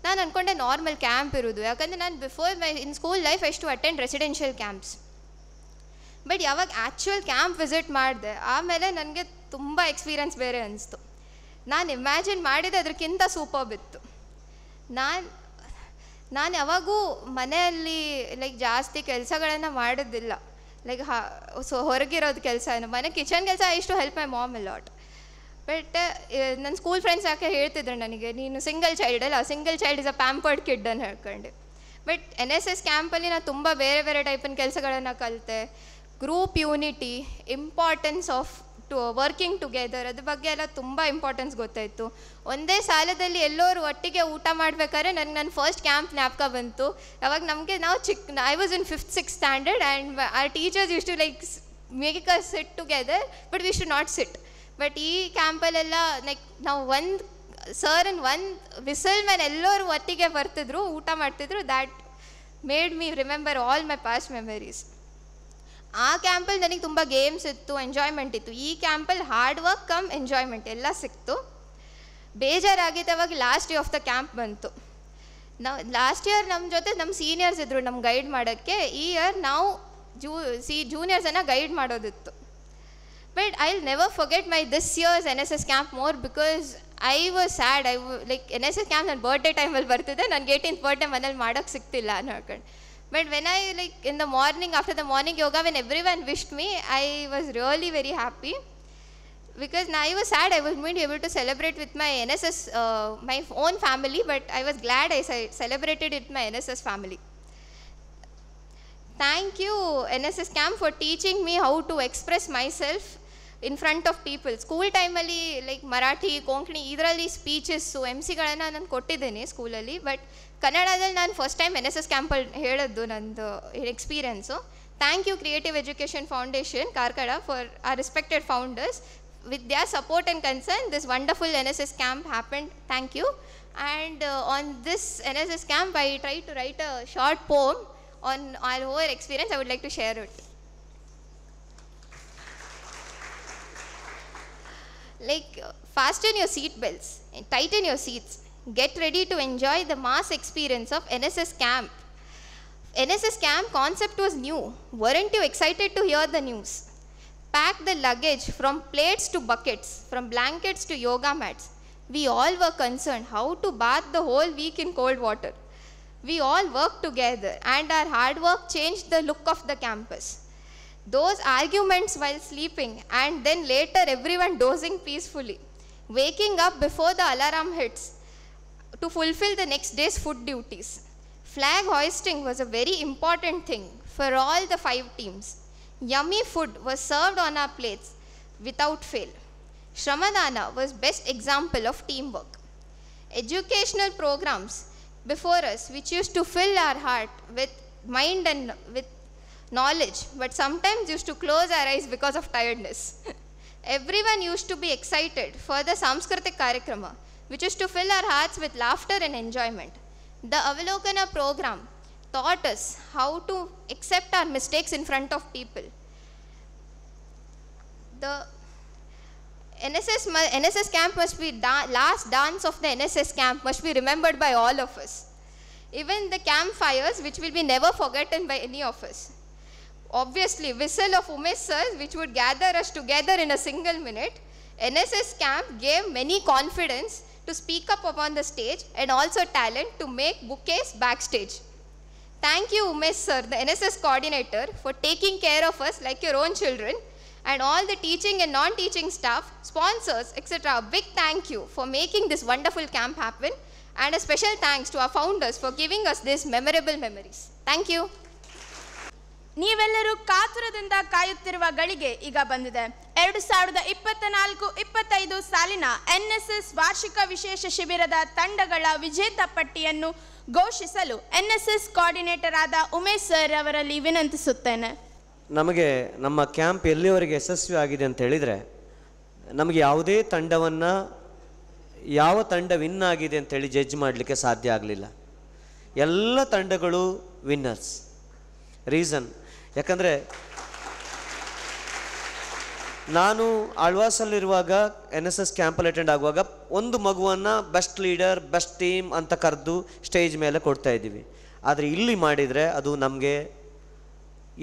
ನಾನು ಅಂದ್ಕೊಂಡೆ ನಾರ್ಮಲ್ ಕ್ಯಾಂಪ್ ಇರೋದು. ಯಾಕಂದರೆ ನಾನು ಬಿಫೋರ್ ಇನ್ ಸ್ಕೂಲ್ ಲೈಫ್ ಎಷ್ಟು ಅಟೆಂಡ್ ರೆಸಿಡೆನ್ಷಿಯಲ್ ಕ್ಯಾಂಪ್ಸ್. ಬಟ್ ಯಾವಾಗ ಆ್ಯಕ್ಚುಯಲ್ ಕ್ಯಾಂಪ್ ವಿಸಿಟ್ ಮಾಡಿದೆ ಆಮೇಲೆ ನನಗೆ ತುಂಬ ಎಕ್ಸ್ಪೀರಿಯನ್ಸ್ ಬೇರೆ ಅನಿಸ್ತು. ನಾನು ಇಮ್ಯಾಜಿನ್ ಮಾಡಿದೆ ಅದಕ್ಕಿಂತ ಸೂಪರ್ಬ್ ಇತ್ತು. ನಾನು ಯಾವಾಗೂ ಮನೆಯಲ್ಲಿ ಲೈಕ್ ಜಾಸ್ತಿ ಕೆಲಸಗಳನ್ನು ಮಾಡೋದಿಲ್ಲ, ಲೈಕ್ ಹೊರಗಿರೋದು ಕೆಲಸ, ಮನೆ ಕಿಚನ್ ಕೆಲಸ ಇಷ್ಟು help my mom A lot. But ನನ್ನ ಸ್ಕೂಲ್ ಫ್ರೆಂಡ್ಸ್ ಯಾಕೆ ಹೇಳ್ತಿದ್ರು ನನಗೆ, ನೀನು ಸಿಂಗಲ್ ಚೈಲ್ಡ್ ಅಲ್ಲ, single child is a pampered kid ಅಂತ ಹೇಳ್ಕೊಂಡು. ಬಟ್ NSS ಕ್ಯಾಂಪಲ್ಲಿ ನಾನು ತುಂಬ ಬೇರೆ ಬೇರೆ ಟೈಪಿನ ಕೆಲಸಗಳನ್ನು ಕಲಿತೆ. Group unity, importance of working together, ಅದ್ರ ಬಗ್ಗೆ ಎಲ್ಲ ತುಂಬ ಇಂಪಾರ್ಟೆನ್ಸ್ ಗೊತ್ತಾಯಿತು. ಒಂದೇ ಸಾಲದಲ್ಲಿ ಎಲ್ಲರೂ ಒಟ್ಟಿಗೆ ಊಟ ಮಾಡಬೇಕಾದ್ರೆ ನನಗೆ ನನ್ನ ಫಸ್ಟ್ ಕ್ಯಾಂಪ್ ಜ್ಞಾಪಕ ಬಂತು. ಯಾವಾಗ ನಮಗೆ I was in 5th 6th standard and our teachers use to like make us sit together, but we should not sit. But ಈ ಕ್ಯಾಂಪಲ್ಲೆಲ್ಲ ಲೈಕ್ ನಾವು ಒಂದು ವಿಸಲ್ ಮೇಲೆ ಎಲ್ಲರೂ ಒಟ್ಟಿಗೆ ಬರ್ತಿದ್ರು, ಊಟ ಮಾಡ್ತಿದ್ರು. That made me remember all my past memories. ಆ ಕ್ಯಾಂಪಲ್ಲಿ ನನಗೆ ತುಂಬ ಗೇಮ್ಸ್ ಇತ್ತು, ಎಂಜಾಯ್ಮೆಂಟ್ ಇತ್ತು. ಈ ಕ್ಯಾಂಪಲ್ಲಿ ಹಾರ್ಡ್ ವರ್ಕ್ ಕಮ್ ಎಂಜಾಯ್ಮೆಂಟ್ ಎಲ್ಲ ಸಿಕ್ತು. ಬೇಜಾರಾಗಿತ್ತು ಅವಾಗ last day of the camp ಬಂತು. ಲಾಸ್ಟ್ ಇಯರ್ ನಮ್ಮ ಜೊತೆ ನಮ್ಮ ಸೀನಿಯರ್ಸ್ ಇದ್ದರು ನಮ್ಗೆ ಗೈಡ್ ಮಾಡೋಕ್ಕೆ. ಈ ಇಯರ್ ನಾವು ಜೂನಿಯರ್ಸನ್ನು ಗೈಡ್ ಮಾಡೋದಿತ್ತು. But I will never forget this year's NSS camp more because I was sad. Like NSS camp ನನ್ನ ಬರ್ಡೇ ಟೈಮಲ್ಲಿ ಬರ್ತಿದ್ದೆ, ನನಗೆ 18th ಬರ್ಡೇ ಮನೇಲಿ ಮಾಡೋಕ್ಕೆ ಸಿಗ್ತಿಲ್ಲ ಅನ್ನೋ ಹೇಳ್ಕೊಂಡು. But when I in the morning, after the morning yoga, when everyone wished me, I was really very happy. Because now I was sad, I wasn't able to celebrate with my NSS, my own family, but I was glad I celebrated with my NSS family. Thank you NSS camp for teaching me how to express myself in front of people. School time ಅಲ್ಲಿ like Marathi, Konkani ಇದರಲ್ಲಿ ಸ್ಪೀಚಸ್ಸು MCಗಳನ್ನು ನಾನು ಕೊಟ್ಟಿದ್ದೇನೆ ಸ್ಕೂಲಲ್ಲಿ. But ಕನ್ನಡದಲ್ಲಿ ನಾನು first time NSS ಕ್ಯಾಂಪಲ್ಲಿ ಹೇಳಿದ್ದು ನಂದು experience. Thank you creative education foundation Karkala for our respected founders. With their support and concern, this wonderful NSS camp happened. Thank you. And on this NSS camp, I tried to write a short poem on our whole experience. I would like to share it. Like, fasten your seat belts and tighten your seats. Get ready to enjoy the mass experience of NSS camp. NSS camp concept was new. Weren't you excited to hear the news? Pack the luggage from plates to buckets, from blankets to yoga mats. We all were concerned how to bath the whole week in cold water. We all worked together and our hard work changed the look of the campus. Those arguments while sleeping and then later everyone dozing peacefully. Waking up before the alarm hits to fulfill the next day's food duties. Flag hoisting was a very important thing for all the 5 teams. Yummy food was served on our plates without fail. Shramadana was best example of teamwork. Educational programs before us which used to fill our heart with mind and with knowledge, but sometimes used to close our eyes because of tiredness. Everyone used to be excited for the Sanskritik Karikrama, which used to fill our hearts with laughter and enjoyment. The Avalokana program taught us how to accept our mistakes in front of people. The NSS camp must be last dance of the NSS camp must be remembered by all of us. Even the campfires which will be never forgotten by any of us. Obviously, whistle of Umesh sir which would gather us together in a single minute. NSS camp gave many confidence to speak up upon the stage and also talent to make bouquets backstage. Thank you Umesh sir, the NSS coordinator, for taking care of us like your own children, and all the teaching and non-teaching staff, sponsors, etc. A big thank you for making this wonderful camp happen, and a special thanks to our founders for giving us these memorable memories. Thank you. ನೀವೆಲ್ಲರೂ ಕಾತುರದಿಂದ ಕಾಯುತ್ತಿರುವ ಗಳಿಗೆ ಈಗ ಬಂದಿದೆ. 2024-25 ಸಾಲಿನ NSS ವಾರ್ಷಿಕ ವಿಶೇಷ ಶಿಬಿರದ ತಂಡಗಳ ವಿಜೇತ ಪಟ್ಟಿಯನ್ನು ಘೋಷಿಸಲು NSS ಕೋಆರ್ಡಿನೇಟರ್ ಆದ ಉಮೇಶ್ ಸರ್ ಅವರಲ್ಲಿ ವಿನಂತಿಸುತ್ತೇನೆ. ನಮಗೆ ನಮ್ಮ ಕ್ಯಾಂಪ್ ಎಲ್ಲಿವರೆಗೆ ಯಶಸ್ವಿ ಆಗಿದೆ ಅಂತ ಹೇಳಿದರೆ, ನಮಗೆ ಯಾವುದೇ ತಂಡವನ್ನು ಯಾವ ತಂಡ ವಿನ್ ಆಗಿದೆ ಅಂತೇಳಿ ಜಡ್ಜ್ ಮಾಡಲಿಕ್ಕೆ ಸಾಧ್ಯ ಆಗಲಿಲ್ಲ. ಎಲ್ಲ ತಂಡಗಳು ವಿನ್ನರ್ಸ್. ರೀಸನ್ ಯಾಕಂದರೆ ನಾನು ಆಳ್ವಾಸಲ್ಲಿರುವಾಗ NSS ಕ್ಯಾಂಪಲ್ಲಿ ಅಟೆಂಡ್ ಆಗುವಾಗ ಒಂದು ಮಗುವನ್ನು ಬೆಸ್ಟ್ ಲೀಡರ್, ಬೆಸ್ಟ್ ಟೀಮ್ ಅಂತ ಕರೆದು ಸ್ಟೇಜ್ ಮೇಲೆ ಕೊಡ್ತಾ ಇದ್ದೀವಿ. ಆದರೆ ಇಲ್ಲಿ ಮಾಡಿದರೆ ಅದು ನಮಗೆ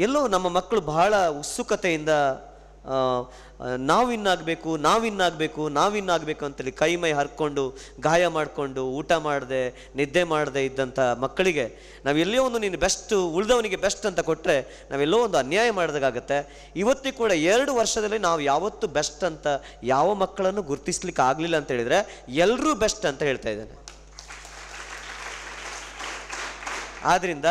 ಎಲ್ಲೋ ನಮ್ಮ ಮಕ್ಕಳು ಬಹಳ ಉತ್ಸುಕತೆಯಿಂದ ನಾವಿನ್ನಾಗಬೇಕು ಅಂತೇಳಿ ಕೈ ಮೈ ಹರ್ಕೊಂಡು ಗಾಯ ಮಾಡಿಕೊಂಡು ಊಟ ಮಾಡದೆ ನಿದ್ದೆ ಮಾಡದೆ ಇದ್ದಂಥ ಮಕ್ಕಳಿಗೆ ನಾವೆಲ್ಲೋ ಒಂದು ನೀನು ಬೆಸ್ಟ್, ಉಳಿದವನಿಗೆ ಬೆಸ್ಟ್ ಅಂತ ಕೊಟ್ಟರೆ ನಾವೆಲ್ಲೋ ಒಂದು ಅನ್ಯಾಯ ಮಾಡಿದಾಗತ್ತೆ. ಇವತ್ತಿಗೂ ಕೂಡ 2 ವರ್ಷದಲ್ಲಿ ನಾವು ಯಾವತ್ತೂ ಬೆಸ್ಟ್ ಅಂತ ಯಾವ ಮಕ್ಕಳನ್ನು ಗುರುತಿಸ್ಲಿಕ್ಕೆ ಆಗಲಿಲ್ಲ ಅಂತ ಹೇಳಿದರೆ ಎಲ್ಲರೂ ಬೆಸ್ಟ್ ಅಂತ ಹೇಳ್ತಾ ಇದ್ದೇನೆ. ಆದ್ದರಿಂದ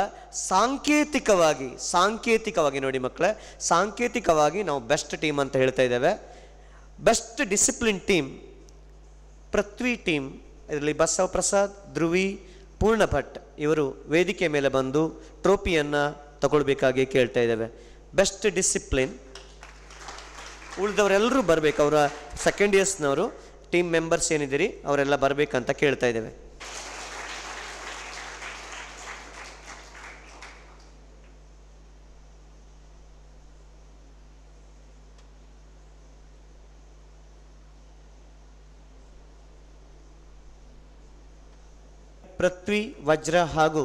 ಸಾಂಕೇತಿಕವಾಗಿ ನೋಡಿ ಮಕ್ಕಳೇ, ಸಾಂಕೇತಿಕವಾಗಿ ನಾವು ಬೆಸ್ಟ್ ಟೀಮ್ ಅಂತ ಹೇಳ್ತಾ ಇದ್ದೇವೆ. ಬೆಸ್ಟ್ ಡಿಸಿಪ್ಲಿನ್ ಟೀಮ್ ಪೃಥ್ವಿ ಟೀಮ್, ಇದರಲ್ಲಿ ಬಸವ ಪ್ರಸಾದ್, ಧ್ರುವಿ, ಪೂರ್ಣ ಭಟ್ ಇವರು ವೇದಿಕೆ ಮೇಲೆ ಬಂದು ಟ್ರೋಫಿಯನ್ನು ತಗೊಳ್ಬೇಕಾಗಿ ಕೇಳ್ತಾ ಇದ್ದೇವೆ. ಬೆಸ್ಟ್ ಡಿಸಿಪ್ಲಿನ್ ಉಳಿದವರೆಲ್ಲರೂ ಬರಬೇಕು. ಅವರ ಸೆಕೆಂಡ್ ಇಯರ್ಸ್ನವರು ಟೀಮ್ ಮೆಂಬರ್ಸ್ ಏನಿದ್ದೀರಿ ಅವರೆಲ್ಲ ಬರಬೇಕಂತ ಕೇಳ್ತಾ ಇದ್ದೇವೆ. ಪೃಥ್ವಿ, ವಜ್ರ ಹಾಗೂ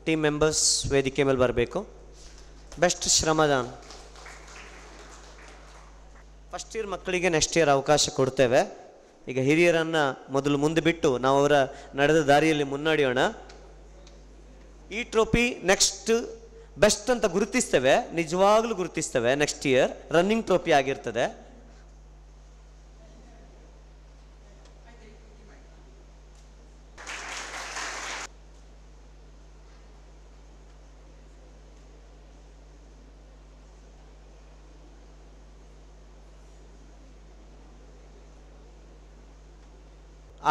ಟೀಮ್ ಮೆಂಬರ್ಸ್ ವೇದಿಕೆ ಮೇಲೆ ಬರಬೇಕು. ಬೆಸ್ಟ್ ಶ್ರಮದಾನ್ ಫಸ್ಟ್ ಇಯರ್ ಮಕ್ಕಳಿಗೆ ನೆಕ್ಸ್ಟ್ ಇಯರ್ ಅವಕಾಶ ಕೊಡ್ತೇವೆ. ಈಗ ಹಿರಿಯರನ್ನು ಮೊದಲು ಮುಂದೆ ಬಿಟ್ಟು ನಾವು ಅವರ ನಡೆದ ದಾರಿಯಲ್ಲಿ ಮುನ್ನಡೆಯೋಣ. ಈ ಟ್ರೋಫಿ ನೆಕ್ಸ್ಟ್ ಬೆಸ್ಟ್ ಅಂತ ಗುರುತಿಸ್ತೇವೆ, ನಿಜವಾಗ್ಲೂ ಗುರುತಿಸ್ತೇವೆ. ನೆಕ್ಸ್ಟ್ ಇಯರ್ ರನ್ನಿಂಗ್ ಟ್ರೋಫಿ ಆಗಿರ್ತದೆ.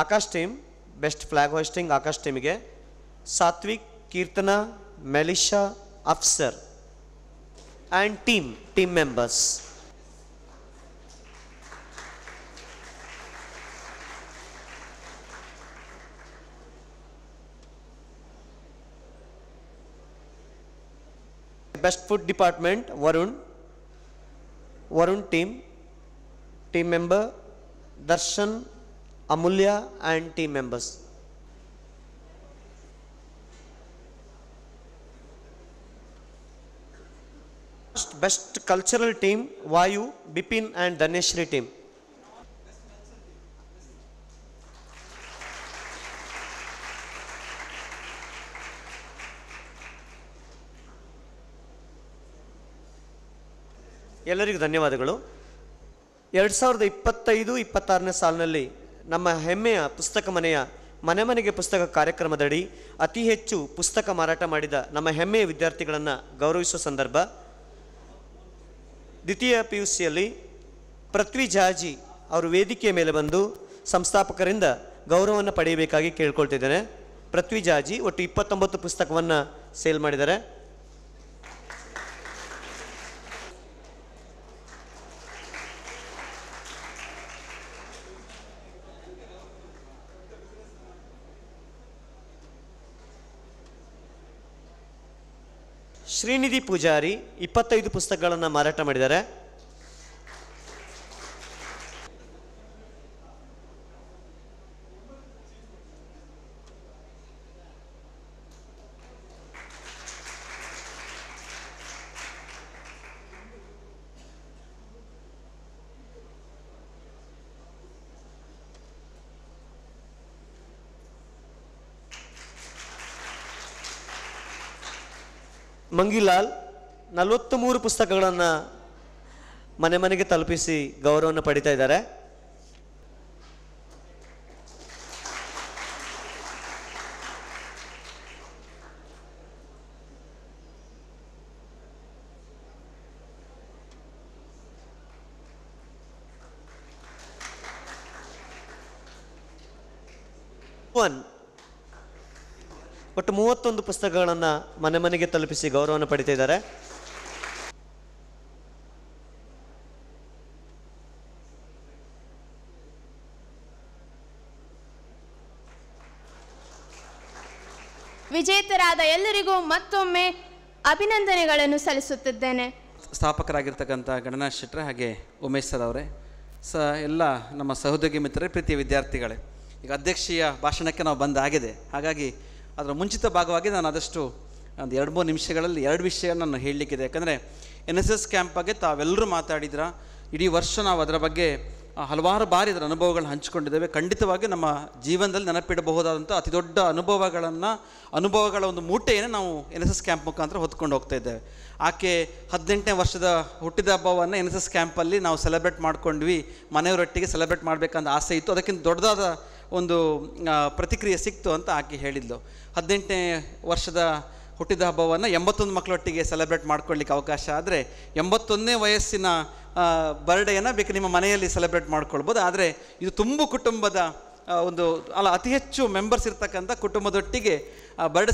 Akash team best flag hoisting Akash ಟೀಮಿಗೆ Satvik, Keerthana, Melisha, Afsar and team members. Best food department Varun team member Darshan, Amulya and team members. Best cultural team Vayu, Bipin and Dhaneshri team. ಎಲ್ಲರಿಗೂ ಧನ್ಯವಾದಗಳು. 2025-26ನೇ ಸಾಲಿನಲ್ಲಿ ನಮ್ಮ ಹೆಮ್ಮೆಯ ಪುಸ್ತಕ ಮನೆಯ ಮನೆ ಮನೆಗೆ ಪುಸ್ತಕ ಕಾರ್ಯಕ್ರಮದಡಿ ಅತಿ ಹೆಚ್ಚು ಪುಸ್ತಕ ಮಾರಾಟ ಮಾಡಿದ ನಮ್ಮ ಹೆಮ್ಮೆಯ ವಿದ್ಯಾರ್ಥಿಗಳನ್ನು ಗೌರವಿಸುವ ಸಂದರ್ಭ, ದ್ವಿತೀಯ PUCಯಲ್ಲಿ ಪೃಥ್ವಿ ಜಾಜಿ ಅವರು ವೇದಿಕೆಯ ಮೇಲೆ ಬಂದು ಸಂಸ್ಥಾಪಕರಿಂದ ಗೌರವವನ್ನು ಪಡೆಯಬೇಕಾಗಿ ಕೇಳ್ಕೊಳ್ತಿದ್ದೇನೆ. ಪೃಥ್ವಿ ಜಾಜಿ ಒಟ್ಟು 29 ಪುಸ್ತಕವನ್ನು ಸೇಲ್ ಮಾಡಿದ್ದಾರೆ. ಶ್ರೀನಿಧಿ ಪೂಜಾರಿ 25 ಪುಸ್ತಕಗಳನ್ನು ಮಾರಾಟ ಮಾಡಿದ್ದಾರೆ. ಮಂಗಿಲಾಲ್ 43 ಪುಸ್ತಕಗಳನ್ನು ಮನೆ ಮನೆಗೆ ತಲುಪಿಸಿ ಗೌರವವನ್ನು ಪಡಿತಾ ಇದ್ದಾರೆ. ಒಟ್ಟು 31 ಪುಸ್ತಕಗಳನ್ನು ಮನೆ ಮನೆಗೆ ತಲುಪಿಸಿ ಗೌರವವನ್ನು ಪಡಿತಾ ಇದ್ದಾರೆ. ವಿಜೇತರಾದ ಎಲ್ಲರಿಗೂ ಮತ್ತೊಮ್ಮೆ ಅಭಿನಂದನೆಗಳನ್ನು ಸಲ್ಲಿಸುತ್ತಿದ್ದೇನೆ. ಸ್ಥಾಪಕರಾಗಿರ್ತಕ್ಕಂಥ ಗಣನಾಥ್ ಶೆಟ್ರೆ ಹಾಗೆ ಉಮೇಶ್ ಸರ್ ಅವರೇ, ಎಲ್ಲ ನಮ್ಮ ಸಹೋದ್ಯೋಗಿ ಮಿತ್ರರೇ, ಪ್ರೀತಿಯ ವಿದ್ಯಾರ್ಥಿಗಳೇ, ಈಗ ಅಧ್ಯಕ್ಷೀಯ ಭಾಷಣಕ್ಕೆ ನಾವು ಬಂದಾಗಿದೆ. ಹಾಗಾಗಿ ಅದರ ಮುಂಚಿತ ಭಾಗವಾಗಿ ನಾನು ಆದಷ್ಟು ಒಂದು 2-3 ನಿಮಿಷಗಳಲ್ಲಿ 2 ವಿಷಯ ನಾನು ಹೇಳಲಿಕ್ಕಿದೆ. ಯಾಕಂದರೆ NSS ಕ್ಯಾಂಪ್ ಬಗ್ಗೆ ತಾವೆಲ್ಲರೂ ಮಾತಾಡಿದ್ರ, ಇಡೀ ವರ್ಷ ನಾವು ಅದರ ಬಗ್ಗೆ ಹಲವಾರು ಬಾರಿ ಅದರ ಅನುಭವಗಳನ್ನ ಹಂಚಿಕೊಂಡಿದ್ದೇವೆ. ಖಂಡಿತವಾಗಿ ನಮ್ಮ ಜೀವನದಲ್ಲಿ ನೆನಪಿಡಬಹುದಾದಂಥ ಅತಿ ದೊಡ್ಡ ಅನುಭವಗಳ ಒಂದು ಮೂಟೆಯನ್ನು ನಾವು NSS ಕ್ಯಾಂಪ್ ಮುಖಾಂತರ ಹೊತ್ಕೊಂಡು ಹೋಗ್ತಾ ಇದ್ದೇವೆ. ಆಕೆ 18ನೇ ವರ್ಷದ ಹುಟ್ಟಿದ ಹಬ್ಬವನ್ನು NSS ಕ್ಯಾಂಪಲ್ಲಿ ನಾವು ಸೆಲೆಬ್ರೇಟ್ ಮಾಡ್ಕೊಂಡ್ವಿ. ಮನೆಯವರೊಟ್ಟಿಗೆ ಸೆಲೆಬ್ರೇಟ್ ಮಾಡಬೇಕಂತ ಆಸೆ ಇತ್ತು, ಅದಕ್ಕಿಂತ ದೊಡ್ಡದಾದ ಒಂದು ಪ್ರತಿಕ್ರಿಯೆ ಸಿಕ್ತು ಅಂತ ಆಕೆ ಹೇಳಿದ್ಲು. 18ನೇ ವರ್ಷದ ಹುಟ್ಟಿದ ಹಬ್ಬವನ್ನು 81 ಮಕ್ಕಳೊಟ್ಟಿಗೆ ಸೆಲೆಬ್ರೇಟ್ ಮಾಡ್ಕೊಳ್ಳಿಕ್ಕೆ ಅವಕಾಶ ಆದರೆ 81ನೇ ವಯಸ್ಸಿನ ಬರ್ಡೇಯನ್ನು ಬೇಕು ನಿಮ್ಮ ಮನೆಯಲ್ಲಿ ಸೆಲೆಬ್ರೇಟ್ ಮಾಡ್ಕೊಳ್ಬೋದು. ಆದರೆ ಇದು ತುಂಬು ಕುಟುಂಬದ ಅತಿ ಹೆಚ್ಚು ಮೆಂಬರ್ಸ್ ಇರ್ತಕ್ಕಂಥ ಕುಟುಂಬದೊಟ್ಟಿಗೆ ಬರ್ಡೇ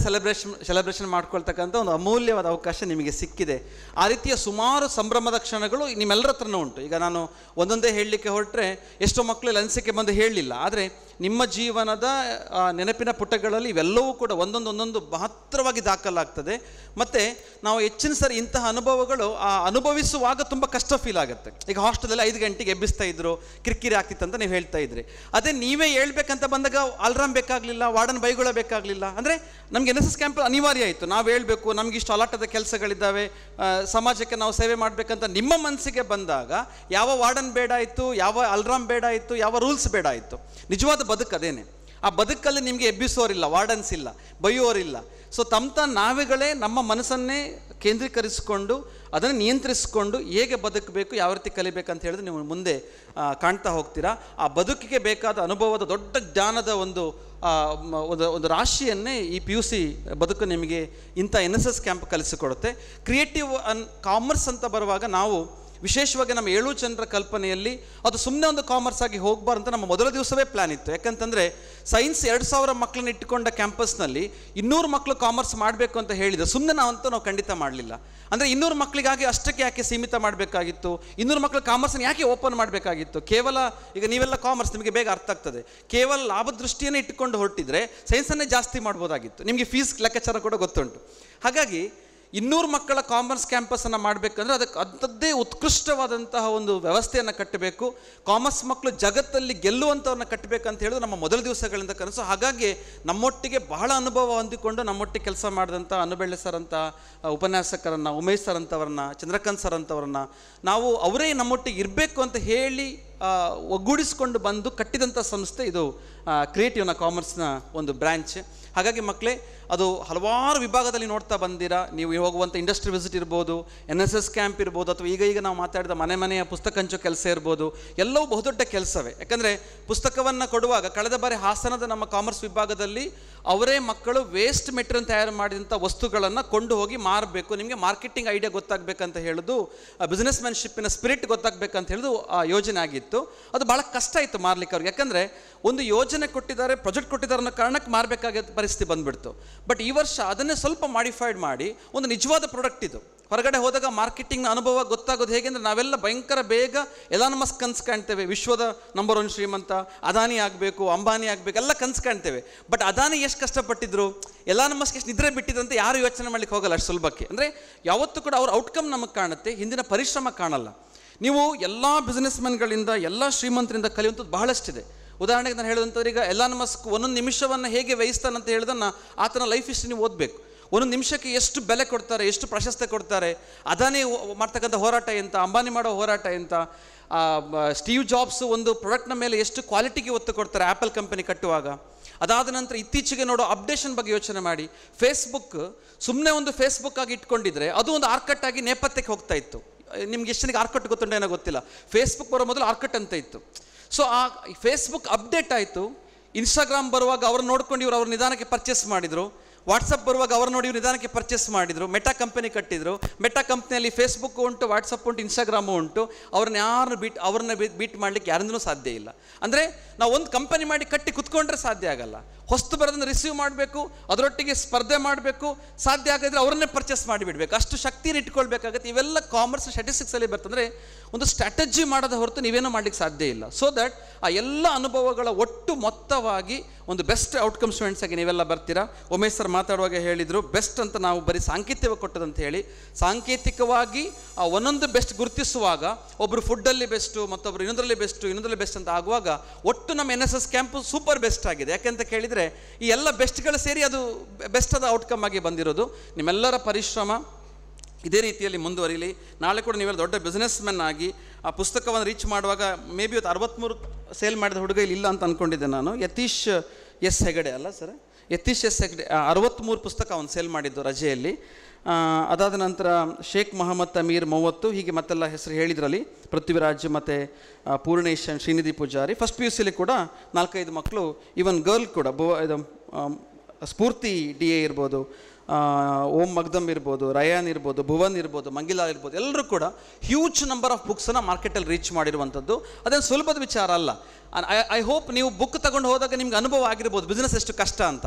ಸೆಲೆಬ್ರೇಷನ್ ಮಾಡ್ಕೊಳ್ತಕ್ಕಂಥ ಒಂದು ಅಮೂಲ್ಯವಾದ ಅವಕಾಶ ನಿಮಗೆ ಸಿಕ್ಕಿದೆ. ಆ ರೀತಿಯ ಸುಮಾರು ಸಂಭ್ರಮದ ಕ್ಷಣಗಳು ನಿಮ್ಮೆಲ್ಲರ ಹತ್ರನೂ ಉಂಟು. ಈಗ ನಾನು ಒಂದೊಂದೇ ಹೇಳಲಿಕ್ಕೆ ಹೊರಟ್ರೆ ಎಷ್ಟೋ ಮಕ್ಕಳು ಅನಿಸಿಕೆ ಬಂದು ಹೇಳಲಿಲ್ಲ, ಆದರೆ ನಿಮ್ಮ ಜೀವನದ ನೆನಪಿನ ಪುಟಗಳಲ್ಲಿ ಇವೆಲ್ಲವೂ ಕೂಡ ಒಂದೊಂದು ಮಹತ್ತರವಾಗಿ ದಾಖಲಾಗ್ತದೆ. ಮತ್ತು ನಾವು ಹೆಚ್ಚಿನ ಸರಿ ಇಂತಹ ಅನುಭವಗಳು ಅನುಭವಿಸುವಾಗ ತುಂಬ ಕಷ್ಟ ಫೀಲ್ ಆಗುತ್ತೆ. ಈಗ ಹಾಸ್ಟೆಲಲ್ಲಿ 5 ಗಂಟೆಗೆ ಎಬ್ಬಿಸ್ತಾ ಇದ್ರು, ಕಿರಿಕಿರಿ ಆಗ್ತಿತ್ತು ಅಂತ ನೀವು ಹೇಳ್ತಾ ಇದ್ರಿ. ಅದೇ ನೀವೇ ಹೇಳ್ಬೇಕಂತ ಬಂದಾಗ ಅಲ್ರಾಮ್ ಬೇಕಾಗಲಿಲ್ಲ, ವಾರ್ಡನ್ ಬೈಗುಳ ಬೇಕಾಗಲಿಲ್ಲ. ಅಂದರೆ ನಮಗೆ NSS ಕ್ಯಾಂಪ್ ಅನಿವಾರ್ಯ ಆಯಿತು, ನಾವು ಹೇಳಬೇಕು, ನಮ್ಗೆ ಇಷ್ಟು ಅಲಾಟದ ಕೆಲಸಗಳಿದ್ದಾವೆ, ಸಮಾಜಕ್ಕೆ ನಾವು ಸೇವೆ ಮಾಡಬೇಕಂತ ನಿಮ್ಮ ಮನಸ್ಸಿಗೆ ಬಂದಾಗ ಯಾವ ವಾರ್ಡನ್ ಬೇಡ ಆಯಿತು, ಯಾವ ಅಲ್ರಾಮ್ ಬೇಡ ಆಯಿತು, ಯಾವ ರೂಲ್ಸ್ ಬೇಡ ಆಯಿತು. ನಿಜವಾದ ಬದುಕು ಅದೇನೆ. ಆ ಬದುಕಲ್ಲಿ ನಿಮಗೆ ಎಬ್ಬಿಸೋರಿಲ್ಲ, ವಾರ್ಡನ್ಸ್ ಇಲ್ಲ, ಬೈಯೋರಿಲ್ಲ. ಸೊ ನಾವುಗಳೇ ನಮ್ಮ ಮನಸ್ಸನ್ನೇ ಕೇಂದ್ರೀಕರಿಸಿಕೊಂಡು ಅದನ್ನು ನಿಯಂತ್ರಿಸಿಕೊಂಡು ಹೇಗೆ ಬದುಕಬೇಕು, ಯಾವ ರೀತಿ ಕಲಿಬೇಕಂತ ಹೇಳಿದ್ರೆ ನೀವು ಮುಂದೆ ಕಾಣ್ತಾ ಹೋಗ್ತೀರಾ. ಆ ಬದುಕಿಗೆ ಬೇಕಾದ ಅನುಭವದ ದೊಡ್ಡ ಜ್ಞಾನದ ಒಂದು ರಾಶಿಯನ್ನೇ ಈ PUC ಬದುಕು ನಿಮಗೆ ಇಂಥ NSS ಕ್ಯಾಂಪ್ ಕಲಿಸಿಕೊಡುತ್ತೆ. ಕ್ರಿಯೇಟಿವ್ ಕಾಮರ್ಸ್ ಅಂತ ಬರುವಾಗ ನಾವು ವಿಶೇಷವಾಗಿ ನಮ್ಮ 7 ಜನರ ಕಲ್ಪನೆಯಲ್ಲಿ ಅದು ಸುಮ್ಮನೆ ಒಂದು ಕಾಮರ್ಸ್ ಆಗಿ ಹೋಗಬಾರ್ದು ಅಂತ ನಮ್ಮ ಮೊದಲ ದಿವಸವೇ ಪ್ಲ್ಯಾನ್ ಇತ್ತು. ಯಾಕಂತಂದರೆ ಸೈನ್ಸ್ 2000 ಮಕ್ಕಳನ್ನ ಇಟ್ಟುಕೊಂಡ ಕ್ಯಾಂಪಸ್ನಲ್ಲಿ 200 ಮಕ್ಕಳು ಕಾಮರ್ಸ್ ಮಾಡಬೇಕು ಅಂತ ಹೇಳಿದೆ. ಸುಮ್ಮನೆ ನಾವು ಖಂಡಿತ ಮಾಡಲಿಲ್ಲ. ಅಂದರೆ 200 ಮಕ್ಕಳಿಗಾಗಿ ಅಷ್ಟಕ್ಕೆ ಯಾಕೆ ಸೀಮಿತ ಮಾಡಬೇಕಾಗಿತ್ತು? 200 ಮಕ್ಕಳು ಕಾಮರ್ಸನ್ನು ಯಾಕೆ ಓಪನ್ ಮಾಡಬೇಕಾಗಿತ್ತು? ಕೇವಲ ಈಗ ನೀವೆಲ್ಲ ಕಾಮರ್ಸ್ ನಿಮಗೆ ಬೇಗ ಅರ್ಥ ಆಗ್ತದೆ, ಕೇವಲ ಲಾಭದೃಷ್ಟಿಯನ್ನೇ ಇಟ್ಟುಕೊಂಡು ಹೊರಟಿದ್ರೆ ಸೈನ್ಸನ್ನೇ ಜಾಸ್ತಿ ಮಾಡ್ಬೋದಾಗಿತ್ತು. ನಿಮಗೆ ಫೀಸ್ ಲೆಕ್ಕಾಚಾರ ಕೂಡ ಗೊತ್ತುಂಟು. ಹಾಗಾಗಿ 200 ಮಕ್ಕಳ ಕಾಮರ್ಸ್ ಕ್ಯಾಂಪಸನ್ನು ಮಾಡಬೇಕಂದ್ರೆ ಅದಕ್ಕೆ ಅಂಥದ್ದೇ ಉತ್ಕೃಷ್ಟವಾದಂತಹ ಒಂದು ವ್ಯವಸ್ಥೆಯನ್ನು ಕಟ್ಟಬೇಕು. ಕಾಮರ್ಸ್ ಮಕ್ಕಳು ಜಗತ್ತಲ್ಲಿ ಗೆಲ್ಲುವಂಥವ್ರನ್ನ ಕಟ್ಟಬೇಕಂತ ಹೇಳಿದ್ರೆ ನಮ್ಮ ಮೊದಲ ದಿವಸಗಳಿಂದ ಕನಸು. ಹಾಗಾಗಿ ನಮ್ಮೊಟ್ಟಿಗೆ ಬಹಳ ಅನುಭವ ಹೊಂದಿಕೊಂಡು ನಮ್ಮೊಟ್ಟಿಗೆ ಕೆಲಸ ಮಾಡಿದಂಥ ಅನುಬೆಳ್ಳೆ ಸರ್ ಅಂತ ಉಪನ್ಯಾಸಕರನ್ನು, ಉಮೇಶ್ ಸರ್ ಅಂತವ್ರನ್ನ, ಚಂದ್ರಕಾಂತ್ ಸರ್ ಅಂತವ್ರನ್ನ ನಾವು ಅವರೇ ನಮ್ಮೊಟ್ಟಿಗೆ ಇರಬೇಕು ಅಂತ ಹೇಳಿ ಒಗ್ಗೂಡಿಸಿಕೊಂಡು ಬಂದು ಕಟ್ಟಿದಂಥ ಸಂಸ್ಥೆ ಇದು ಕ್ರಿಯೇಟಿವ್ನ ಕಾಮರ್ಸ್ನ ಒಂದು ಬ್ರ್ಯಾಂಚ್. ಹಾಗಾಗಿ ಮಕ್ಕಳೇ, ಅದು ಹಲವಾರು ವಿಭಾಗದಲ್ಲಿ ನೋಡ್ತಾ ಬಂದಿರಾ. ನೀವು ಹೋಗುವಂಥ ಇಂಡಸ್ಟ್ರಿ ವಿಸಿಟ್ ಇರ್ಬೋದು, NSS ಕ್ಯಾಂಪ್ ಇರ್ಬೋದು, ಅಥವಾ ಈಗ ನಾವು ಮಾತಾಡಿದ ಮನೆಯ ಪುಸ್ತಕ ಹಂಚೋ ಕೆಲಸ ಇರ್ಬೋದು, ಎಲ್ಲವೂ ಬಹುದೊಡ್ಡ ಕೆಲಸವೇ. ಯಾಕಂದರೆ ಪುಸ್ತಕವನ್ನು ಕೊಡುವಾಗ ಕಳೆದ ಬಾರಿ ಹಾಸನದ ನಮ್ಮ ಕಾಮರ್ಸ್ ವಿಭಾಗದಲ್ಲಿ ಅವರೇ ಮಕ್ಕಳು ವೇಸ್ಟ್ ಮೆಟೀರಿಯಲ್ ತಯಾರು ಮಾಡಿದಂಥ ವಸ್ತುಗಳನ್ನು ಕೊಂಡು ಹೋಗಿ ಮಾರಬೇಕು, ನಿಮಗೆ ಮಾರ್ಕೆಟಿಂಗ್ ಐಡಿಯಾ ಗೊತ್ತಾಗಬೇಕಂತ ಹೇಳೋದು, ಬಿಸ್ನೆಸ್ ಮ್ಯಾನ್ಶಿಪ್ಪಿನ ಸ್ಪಿರಿಟ್ ಗೊತ್ತಾಗಬೇಕಂತ ಹೇಳೋದು ಆ ಯೋಜನೆ ಆಗಿತ್ತು. ಅದು ಭಾಳ ಕಷ್ಟ ಆಯಿತು ಮಾರ್ಲಿಕ್ಕೆ ಅವ್ರಿಗೆ. ಯಾಕಂದರೆ ಒಂದು ಯೋಜನೆ ಕೊಟ್ಟಿದ್ದಾರೆ, ಪ್ರಾಜೆಕ್ಟ್ ಕೊಟ್ಟಿದ್ದಾರೆ ಅನ್ನೋ ಕಾರಣಕ್ಕೆ ಮಾರಬೇಕಾದ ಪರಿಸ್ಥಿತಿ ಬಂದುಬಿಡ್ತು. ಬಟ್ ಈ ವರ್ಷ ಅದನ್ನೇ ಸ್ವಲ್ಪ ಮಾಡಿಫೈಡ್ ಮಾಡಿ ಒಂದು ನಿಜವಾದ ಪ್ರಾಡಕ್ಟ್ ಇದು. ಹೊರಗಡೆ ಹೋದಾಗ ಮಾರ್ಕೆಟಿಂಗ್ನ ಅನುಭವ ಗೊತ್ತಾಗೋದು ಹೇಗೆ ಅಂದರೆ, ನಾವೆಲ್ಲ ಭಯಂಕರ ಬೇಗ ಎಲಾನ್ ಮಸ್ಕ್ ಕನಸು ಕಾಣ್ತೇವೆ, ವಿಶ್ವದ ನಂಬರ್ 1 ಶ್ರೀಮಂತ, ಅದಾನಿ ಆಗಬೇಕು, ಅಂಬಾನಿ ಆಗಬೇಕು, ಎಲ್ಲ ಕನಸು ಕಾಣ್ತೇವೆ. ಬಟ್ ಅದಾನಿ ಎಷ್ಟು ಕಷ್ಟಪಟ್ಟಿದ್ರು, ಎಲಾನ್ ಮಸ್ಕ್ ಎಷ್ಟು ನಿದ್ರೆ ಬಿಟ್ಟಿದ್ದಂತ ಯಾರು ಯೋಚನೆ ಮಾಡಲಿಕ್ಕೆ ಹೋಗಲ್ಲ ಅಷ್ಟು ಸುಲಭಕ್ಕೆ. ಅಂದರೆ ಯಾವತ್ತೂ ಕೂಡ ಅವ್ರ ಔಟ್ಕಮ್ ನಮಗೆ ಕಾಣುತ್ತೆ, ಹಿಂದಿನ ಪರಿಶ್ರಮ ಕಾಣಲ್ಲ. ನೀವು ಎಲ್ಲ ಬಿಸ್ನೆಸ್ ಮೆನ್ಗಳಿಂದ, ಎಲ್ಲ ಶ್ರೀಮಂತರಿಂದ ಕಲಿಯುವಂಥದ್ದು ಬಹಳಷ್ಟಿದೆ. ಉದಾಹರಣೆಗೆ ನಾನು ಹೇಳೋದಂತಂದ್ರೆ, ಈಗ ಎಲಾನ್ ಮಸ್ಕ್ ಒಂದೊಂದು ನಿಮಿಷವನ್ನು ಹೇಗೆ ವ್ಯಯಿಸ್ತಾನಂತ ಹೇಳಿದನ್ನು ಆತನ ಲೈಫ್ ಹಿಸ್ಟ್ರಿ ನೀವು ಓದಬೇಕು. ಒಂದೊಂದು ನಿಮಿಷಕ್ಕೆ ಎಷ್ಟು ಬೆಲೆ ಕೊಡ್ತಾರೆ, ಎಷ್ಟು ಪ್ರಶಸ್ತಿ ಕೊಡ್ತಾರೆ, ಅದಾನಿ ಮಾಡ್ತಕ್ಕಂಥ ಹೋರಾಟ ಎಂತ, ಅಂಬಾನಿ ಮಾಡೋ ಹೋರಾಟ ಎಂತ, ಸ್ಟೀವ್ ಜಾಬ್ಸ್ ಒಂದು ಪ್ರಾಡಕ್ಟ್ನ ಮೇಲೆ ಎಷ್ಟು ಕ್ವಾಲಿಟಿಗೆ ಒತ್ತು ಕೊಡ್ತಾರೆ ಆ್ಯಪಲ್ ಕಂಪನಿ ಕಟ್ಟುವಾಗ. ಅದಾದ ನಂತರ ಇತ್ತೀಚೆಗೆ ನೋಡೋ ಅಪ್ಡೇಷನ್ ಬಗ್ಗೆ ಯೋಚನೆ ಮಾಡಿ. ಫೇಸ್ಬುಕ್ ಸುಮ್ಮನೆ ಒಂದು ಫೇಸ್ಬುಕ್ ಆಗಿ ಇಟ್ಕೊಂಡಿದ್ರೆ ಅದು ಒಂದು ಆರ್ಕಟ್ ಆಗಿ ನೇಪಥ್ಯಕ್ಕೆ ಹೋಗ್ತಾ ಇತ್ತು. ನಿಮ್ಗೆ ಎಷ್ಟು ಜನಕ್ಕೆ ಆರ್ಕಟ್ ಗೊತ್ತುಂಟೇನೋ ಗೊತ್ತಿಲ್ಲ. ಫೇಸ್ಬುಕ್ ಬರೋ ಮೊದಲು ಆರ್ಕಟ್ ಅಂತ ಇತ್ತು. ಸೊ ಆ ಫೇಸ್ಬುಕ್ ಅಪ್ಡೇಟ್ ಆಯಿತು. ಇನ್ಸ್ಟಾಗ್ರಾಮ್ ಬರುವಾಗ ಅವ್ರನ್ನ ನೋಡ್ಕೊಂಡು ಇವರು ಅವ್ರ ನಿಧಾನಕ್ಕೆ ಪರ್ಚೇಸ್ ಮಾಡಿದರು. ವಾಟ್ಸಪ್ ಬರುವಾಗ ಅವ್ರು ನೋಡಿ ಇವ್ರು ನಿಧಾನಕ್ಕೆ ಪರ್ಚೇಸ್ ಮಾಡಿದರು. ಮೆಟಾ ಕಂಪನಿ ಕಟ್ಟಿದ್ರು. ಮೆಟಾ ಕಂಪ್ನಿಯಲ್ಲಿ ಫೇಸ್ಬುಕ್ ಉಂಟು, ವಾಟ್ಸಪ್ ಉಂಟು, ಇನ್ಸ್ಟಾಗ್ರಾಮು ಉಂಟು. ಅವ್ರನ್ನ ಬೀಟ್ ಮಾಡಲಿಕ್ಕೆ ಯಾರಿಂದನೂ ಸಾಧ್ಯ ಇಲ್ಲ. ಅಂದರೆ ನಾವು ಒಂದು ಕಂಪನಿ ಮಾಡಿ ಕಟ್ಟಿ ಕುತ್ಕೊಂಡ್ರೆ ಸಾಧ್ಯ ಆಗಲ್ಲ. ಹೊಸ್ತು ಬರೋದನ್ನು ರಿಸೀವ್ ಮಾಡಬೇಕು, ಅದರೊಟ್ಟಿಗೆ ಸ್ಪರ್ಧೆ ಮಾಡಬೇಕು, ಸಾಧ್ಯ ಆಗಿದ್ರೆ ಅವರನ್ನೇ ಪರ್ಚೇಸ್ ಮಾಡಿಬಿಡ್ಬೇಕು, ಅಷ್ಟು ಶಕ್ತಿಯನ್ನು ಇಟ್ಕೊಳ್ಬೇಕಾಗತ್ತೆ. ಇವೆಲ್ಲ ಕಾಮರ್ಸ್ ಸ್ಟ್ಯಾಟಿಸ್ಟಿಕ್ಸಲ್ಲಿ ಬರ್ತಂದರೆ ಒಂದು ಸ್ಟ್ರಾಟಜಿ ಮಾಡೋದ ಹೊರತು ನೀವೇನೋ ಮಾಡಲಿಕ್ಕೆ ಸಾಧ್ಯ ಇಲ್ಲ. ಸೊ ದಟ್ ಆ ಎಲ್ಲ ಅನುಭವಗಳ ಒಟ್ಟು ಮೊತ್ತವಾಗಿ ಒಂದು ಬೆಸ್ಟ್ ಔಟ್ಕಮ್ ಸ್ಟೂಡೆಂಟ್ಸ್ ಆಗಿ ನೀವೆಲ್ಲ ಬರ್ತೀರಾ. ಉಮೇಶ್ ಸರ್ ಮಾತಾಡುವಾಗ ಹೇಳಿದರು, ಬೆಸ್ಟ್ ಅಂತ ನಾವು ಬರೀ ಸಾಂಕೇತಿಕವಾಗಿ ಕೊಟ್ಟದಂತ ಹೇಳಿ. ಸಾಂಕೇತಿಕವಾಗಿ ಆ ಒಂದೊಂದು ಬೆಸ್ಟ್ ಗುರುತಿಸುವಾಗ ಒಬ್ಬರು ಫುಡ್ಡಲ್ಲಿ ಬೆಸ್ಟು, ಮತ್ತೊಬ್ಬರು ಇನ್ನೊಂದರಲ್ಲಿ ಬೆಸ್ಟ್ ಅಂತ ಆಗುವಾಗ ಒಟ್ಟು ನಮ್ಮ NSS ಕ್ಯಾಂಪು ಸೂಪರ್ ಬೆಸ್ಟ್ ಆಗಿದೆ. ಯಾಕೆಂತ ಕೇಳಿದರೆ ಈ ಎಲ್ಲ ಬೆಸ್ಟ್ಗಳು ಸೇರಿ ಅದು ಬೆಸ್ಟ್ ಆದ ಔಟ್ಕಮ್ ಆಗಿ ಬಂದಿರೋದು. ನಿಮ್ಮೆಲ್ಲರ ಪರಿಶ್ರಮ ಇದೇ ರೀತಿಯಲ್ಲಿ ಮುಂದುವರಿಲಿ. ನಾಳೆ ಕೂಡ ನೀವೆಲ್ಲ ದೊಡ್ಡ ಬಿಸ್ನೆಸ್ ಮೆನ್ ಆಗಿ ಆ ಪುಸ್ತಕವನ್ನು ರೀಚ್ ಮಾಡುವಾಗ ಮೇ ಬಿ ಇವತ್ತು 63 ಸೇಲ್ ಮಾಡಿದ ಹುಡುಗ ಇಲ್ಲಿ ಇಲ್ಲ ಅಂತ ಅಂದ್ಕೊಂಡಿದ್ದೆ ನಾನು. ಯತೀಶ್ ಎಸ್ ಹೆಗಡೆ ಅಲ್ಲ ಸರ್, ಯತೀಶ್ ಎಸ್ ಹೆಗಡೆ 63 ಪುಸ್ತಕ ಅವನು ಸೇಲ್ ಮಾಡಿದ್ದು ರಜೆಯಲ್ಲಿ. ಅದಾದ ನಂತರ ಶೇಖ್ ಮೊಹಮ್ಮದ್ ತಮೀರ್ 30, ಹೀಗೆ ಮತ್ತೆಲ್ಲ ಹೆಸರು ಹೇಳಿದ್ರಲ್ಲಿ. ಪೃಥ್ವಿರಾಜ್ ಮತ್ತು ಪೂರ್ಣೇಶನ್, ಶ್ರೀನಿಧಿ ಪೂಜಾರಿ. ಫಸ್ಟ್ PUCಲಿ ಕೂಡ 4-5 ಮಕ್ಕಳು, ಈವನ್ ಗರ್ಲ್ ಕೂಡ ಇದು ಸ್ಫೂರ್ತಿ DA ಇರ್ಬೋದು, ಓಂ ಮಗ್ದಮ್ ಇರ್ಬೋದು, ರಯಾನ್ ಇರ್ಬೋದು, ಭುವನ್ ಇರ್ಬೋದು, ಮಂಗಿಲಾ ಇರ್ಬೋದು, ಎಲ್ಲರೂ ಕೂಡ ಹ್ಯೂಜ್ ನಂಬರ್ ಆಫ್ ಬುಕ್ಸನ್ನು ಮಾರ್ಕೆಟಲ್ಲಿ ರೀಚ್ ಮಾಡಿರುವಂಥದ್ದು. ಅದೇನು ಸುಲಭದ ವಿಚಾರ ಅಲ್ಲ. ಐ ಹೋಪ್ ನೀವು ಬುಕ್ ತಗೊಂಡು ಹೋದಾಗ ನಿಮ್ಗೆ ಅನುಭವ ಆಗಿರ್ಬೋದು ಬಿಸ್ನೆಸ್ ಎಷ್ಟು ಕಷ್ಟ ಅಂತ.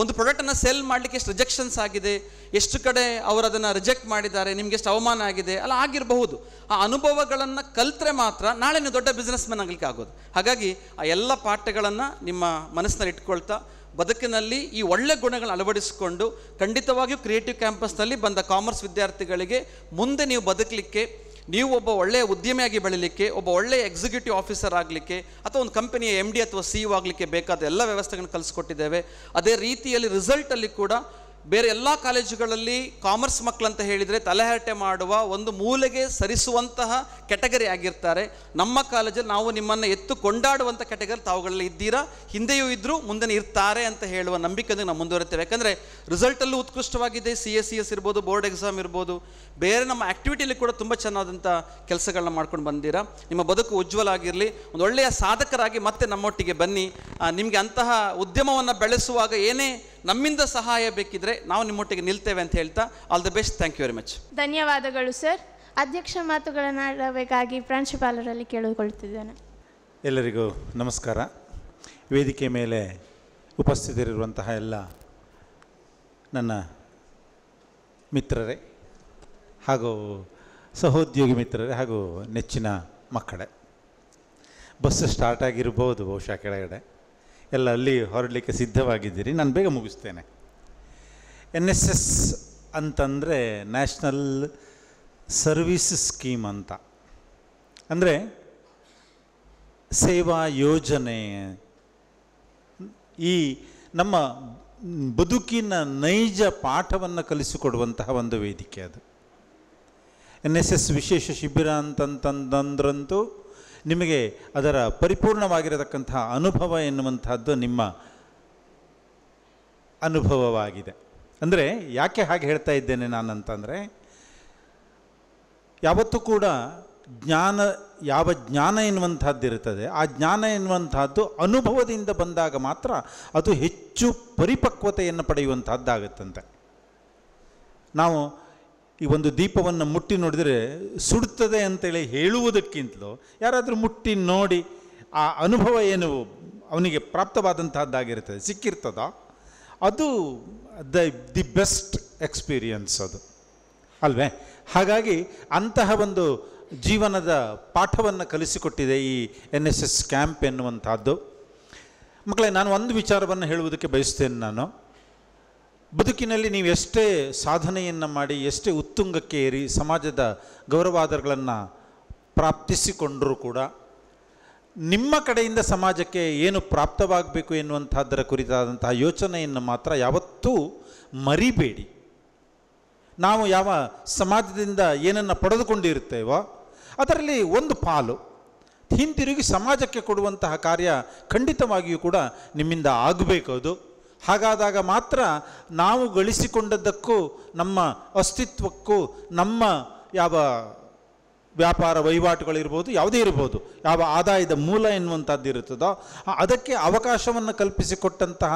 ಒಂದು ಪ್ರಾಡಕ್ಟನ್ನು ಸೆಲ್ ಮಾಡಲಿಕ್ಕೆ ಎಷ್ಟು ರಿಜೆಕ್ಷನ್ಸ್ ಆಗಿದೆ, ಎಷ್ಟು ಕಡೆ ಅವರು ಅದನ್ನು ರಿಜೆಕ್ಟ್ ಮಾಡಿದ್ದಾರೆ, ನಿಮ್ಗೆ ಎಷ್ಟು ಅವಮಾನ ಆಗಿದೆ ಅಲ್ಲ ಆಗಿರಬಹುದು. ಆ ಅನುಭವಗಳನ್ನು ಕಲ್ತ್ರೆ ಮಾತ್ರ ನಾಳೆ ನೀವು ದೊಡ್ಡ ಬಿಸ್ನೆಸ್ ಮ್ಯಾನ್ ಆಗಲಿಕ್ಕೆ ಆಗೋದು. ಹಾಗಾಗಿ ಆ ಎಲ್ಲ ಪಾಠಗಳನ್ನು ನಿಮ್ಮ ಮನಸ್ಸಿನಲ್ಲಿ ಇಟ್ಕೊಳ್ತಾ ಬದುಕಿನಲ್ಲಿ ಈ ಒಳ್ಳೆ ಗುಣಗಳನ್ನು ಅಳವಡಿಸಿಕೊಂಡು ಖಂಡಿತವಾಗಿಯೂ ಕ್ರಿಯೇಟಿವ್ ಕ್ಯಾಂಪಸ್ನಲ್ಲಿ ಬಂದ ಕಾಮರ್ಸ್ ವಿದ್ಯಾರ್ಥಿಗಳಿಗೆ ಮುಂದೆ ನೀವು ಬದುಕಲಿಕ್ಕೆ, ನೀವು ಒಬ್ಬ ಒಳ್ಳೆಯ ಉದ್ಯಮಿಯಾಗಿ ಬೆಳೀಲಿಕ್ಕೆ, ಒಬ್ಬ ಒಳ್ಳೆಯ ಎಕ್ಸಿಕ್ಯೂಟಿವ್ ಆಫೀಸರ್ ಆಗಲಿಕ್ಕೆ, ಅಥವಾ ಒಂದು ಕಂಪನಿಯ MD ಅಥವಾ CEO ಆಗಲಿಕ್ಕೆ ಬೇಕಾದ ಎಲ್ಲ ವ್ಯವಸ್ಥೆಗಳನ್ನು ಕಲಿಸ್ಕೊಟ್ಟಿದ್ದೇವೆ. ಅದೇ ರೀತಿಯಲ್ಲಿ ರಿಸಲ್ಟಲ್ಲಿ ಕೂಡ ಬೇರೆ ಎಲ್ಲ ಕಾಲೇಜುಗಳಲ್ಲಿ ಕಾಮರ್ಸ್ ಮಕ್ಕಳಂತ ಹೇಳಿದರೆ ತಲೆಹರಟೆ ಮಾಡುವ ಒಂದು ಮೂಲೆಗೆ ಸರಿಸುವಂತಹ ಕೆಟಗರಿ ಆಗಿರ್ತಾರೆ. ನಮ್ಮ ಕಾಲೇಜಲ್ಲಿ ನಾವು ನಿಮ್ಮನ್ನು ಎತ್ತು ಕೊಂಡಾಡುವಂಥ ಕೆಟಗರಿ ತಾವುಗಳಲ್ಲಿ ಇದ್ದೀರಾ, ಹಿಂದೆಯೂ ಇದ್ದರೂ ಮುಂದೆ ಇರ್ತಾರೆ ಅಂತ ಹೇಳುವ ನಂಬಿಕೆಯನ್ನು ನಾವು ಮುಂದುವರಿತೇವೆ. ಯಾಕಂದರೆ ರಿಸಲ್ಟಲ್ಲೂ ಉತ್ಕೃಷ್ಟವಾಗಿದೆ. CS ಇರ್ಬೋದು, ಬೋರ್ಡ್ ಎಕ್ಸಾಮ್ ಇರ್ಬೋದು, ಬೇರೆ ನಮ್ಮ ಆ್ಯಕ್ಟಿವಿಟಿಯಲ್ಲಿ ಕೂಡ ತುಂಬ ಚೆನ್ನಾದಂಥ ಕೆಲಸಗಳನ್ನ ಮಾಡ್ಕೊಂಡು ಬಂದಿರಾ. ನಿಮ್ಮ ಬದುಕು ಉಜ್ವಲ ಆಗಿರಲಿ. ಒಂದು ಒಳ್ಳೆಯ ಸಾಧಕರಾಗಿ ಮತ್ತೆ ನಮ್ಮೊಟ್ಟಿಗೆ ಬನ್ನಿ. ನಿಮಗೆ ಅಂತಹ ಉದ್ಯಮವನ್ನು ಬೆಳೆಸುವಾಗ ಏನೇ ನಮ್ಮಿಂದ ಸಹಾಯ ಬೇಕಿದ್ರೆ ನಾವು ನಿಮ್ಮೊಟ್ಟಿಗೆ ನಿಲ್ತೇವೆ ಅಂತ ಹೇಳ್ತಾ all the best. Thank you very much. ಧನ್ಯವಾದಗಳು ಸರ್. ಅಧ್ಯಕ್ಷ ಮಾತುಗಳನ್ನಾಡಬೇಕಾಗಿ ಪ್ರಾಂಶುಪಾಲರಲ್ಲಿ ಕೇಳಿಕೊಳ್ತಿದ್ದೇನೆ. ಎಲ್ಲರಿಗೂ ನಮಸ್ಕಾರ. ವೇದಿಕೆ ಮೇಲೆ ಉಪಸ್ಥಿತರಿರುವಂತಹ ಎಲ್ಲ ನನ್ನ ಮಿತ್ರರೇ ಹಾಗೂ ಸಹೋದ್ಯೋಗಿ ಮಿತ್ರರೇ ಹಾಗೂ ನೆಚ್ಚಿನ ಮಕ್ಕಳೇ, ಬಸ್ ಸ್ಟಾರ್ಟ್ ಆಗಿರ್ಬೋದು ಬಹುಶಃ ಕೆಳಗಡೆ ಎಲ್ಲ ಅಲ್ಲಿ ಹೊರಡಲಿಕ್ಕೆ ಸಿದ್ಧವಾಗಿದ್ದೀರಿ. ನಾನು ಬೇಗ ಮುಗಿಸ್ತೇನೆ. NSS ಅಂತಂದರೆ ನ್ಯಾಷನಲ್ ಸರ್ವಿಸ್ ಸ್ಕೀಮ್ ಅಂತ, ಅಂದರೆ ಸೇವಾ ಯೋಜನೆ. ಈ ನಮ್ಮ ಬದುಕಿನ ನೈಜ ಪಾಠವನ್ನು ಕಲಿಸಿಕೊಡುವಂತಹ ಒಂದು ವೇದಿಕೆ ಅದು. NSS ವಿಶೇಷ ಶಿಬಿರ ಅಂತಂತಂದ್ರಂತೂ ನಿಮಗೆ ಅದರ ಪರಿಪೂರ್ಣವಾಗಿರತಕ್ಕಂತಹ ಅನುಭವ ಎನ್ನುವಂತಹದ್ದು ನಿಮ್ಮ ಅನುಭವವಾಗಿದೆ. ಅಂದರೆ ಯಾಕೆ ಹಾಗೆ ಹೇಳ್ತಾ ಇದ್ದೇನೆ ನಾನಂತಂದರೆ, ಯಾವತ್ತೂ ಕೂಡ ಯಾವ ಜ್ಞಾನ ಎನ್ನುವಂಥದ್ದು ಇರುತ್ತದೆ, ಆ ಜ್ಞಾನ ಎನ್ನುವಂತಹದ್ದು ಅನುಭವದಿಂದ ಬಂದಾಗ ಮಾತ್ರ ಅದು ಹೆಚ್ಚು ಪರಿಪಕ್ವತೆಯನ್ನು ಪಡೆಯುವಂತಹದ್ದಾಗುತ್ತಂತೆ. ನಾವು ಈ ಒಂದು ದೀಪವನ್ನು ಮುಟ್ಟಿ ನೋಡಿದರೆ ಸುಡುತ್ತದೆ ಅಂತೇಳಿ ಹೇಳುವುದಕ್ಕಿಂತಲೂ ಯಾರಾದರೂ ಮುಟ್ಟಿ ನೋಡಿ ಆ ಅನುಭವ ಏನು ಅವನಿಗೆ ಪ್ರಾಪ್ತವಾದಂತಹದ್ದಾಗಿರ್ತದೆ, ಸಿಕ್ಕಿರ್ತದೋ ಅದು ದಿ ಬೆಸ್ಟ್ ಎಕ್ಸ್ಪೀರಿಯನ್ಸ್ ಅದು ಅಲ್ವೇ. ಹಾಗಾಗಿ ಅಂತಹ ಒಂದು ಜೀವನದ ಪಾಠವನ್ನು ಕಲಿಸಿಕೊಟ್ಟಿದೆ ಈ NSS ಕ್ಯಾಂಪ್ ಎನ್ನುವಂಥದ್ದು. ಮಕ್ಕಳೇ, ನಾನು ಒಂದು ವಿಚಾರವನ್ನು ಹೇಳುವುದಕ್ಕೆ ಬಯಸ್ತೇನೆ. ನಾನು ಬದುಕಿನಲ್ಲಿ ನೀವು ಎಷ್ಟೇ ಸಾಧನೆಯನ್ನು ಮಾಡಿ, ಎಷ್ಟೇ ಉತ್ತುಂಗಕ್ಕೆ ಏರಿ ಸಮಾಜದ ಗೌರವಾದರಗಳನ್ನು ಪ್ರಾಪ್ತಿಸಿಕೊಂಡರೂ ಕೂಡ ನಿಮ್ಮ ಕಡೆಯಿಂದ ಸಮಾಜಕ್ಕೆ ಏನು ಪ್ರಾಪ್ತವಾಗಬೇಕು ಎನ್ನುವಂಥದ್ದರ ಕುರಿತಾದಂತಹ ಯೋಚನೆಯನ್ನು ಮಾತ್ರ ಯಾವತ್ತೂ ಮರಿಬೇಡಿ. ನಾವು ಯಾವ ಸಮಾಜದಿಂದ ಏನನ್ನು ಪಡೆದುಕೊಂಡಿರ್ತೇವೋ ಅದರಲ್ಲಿ ಒಂದು ಪಾಲು ಹಿಂತಿರುಗಿ ಸಮಾಜಕ್ಕೆ ಕೊಡುವಂತಹ ಕಾರ್ಯ ಖಂಡಿತವಾಗಿಯೂ ಕೂಡ ನಿಮ್ಮಿಂದ ಆಗಬೇಕು. ಅದು ಹಾಗಾದಾಗ ಮಾತ್ರ ನಾವು ಗಳಿಸಿಕೊಂಡದ್ದಕ್ಕೂ ನಮ್ಮ ಅಸ್ತಿತ್ವಕ್ಕೂ ನಮ್ಮ ಯಾವ ವ್ಯಾಪಾರ ವಹಿವಾಟುಗಳಿರ್ಬೋದು, ಯಾವುದೇ ಇರ್ಬೋದು, ಯಾವ ಆದಾಯದ ಮೂಲ ಎನ್ನುವಂಥದ್ದು ಇರುತ್ತದೋ ಅದಕ್ಕೆ ಅವಕಾಶವನ್ನು ಕಲ್ಪಿಸಿಕೊಟ್ಟಂತಹ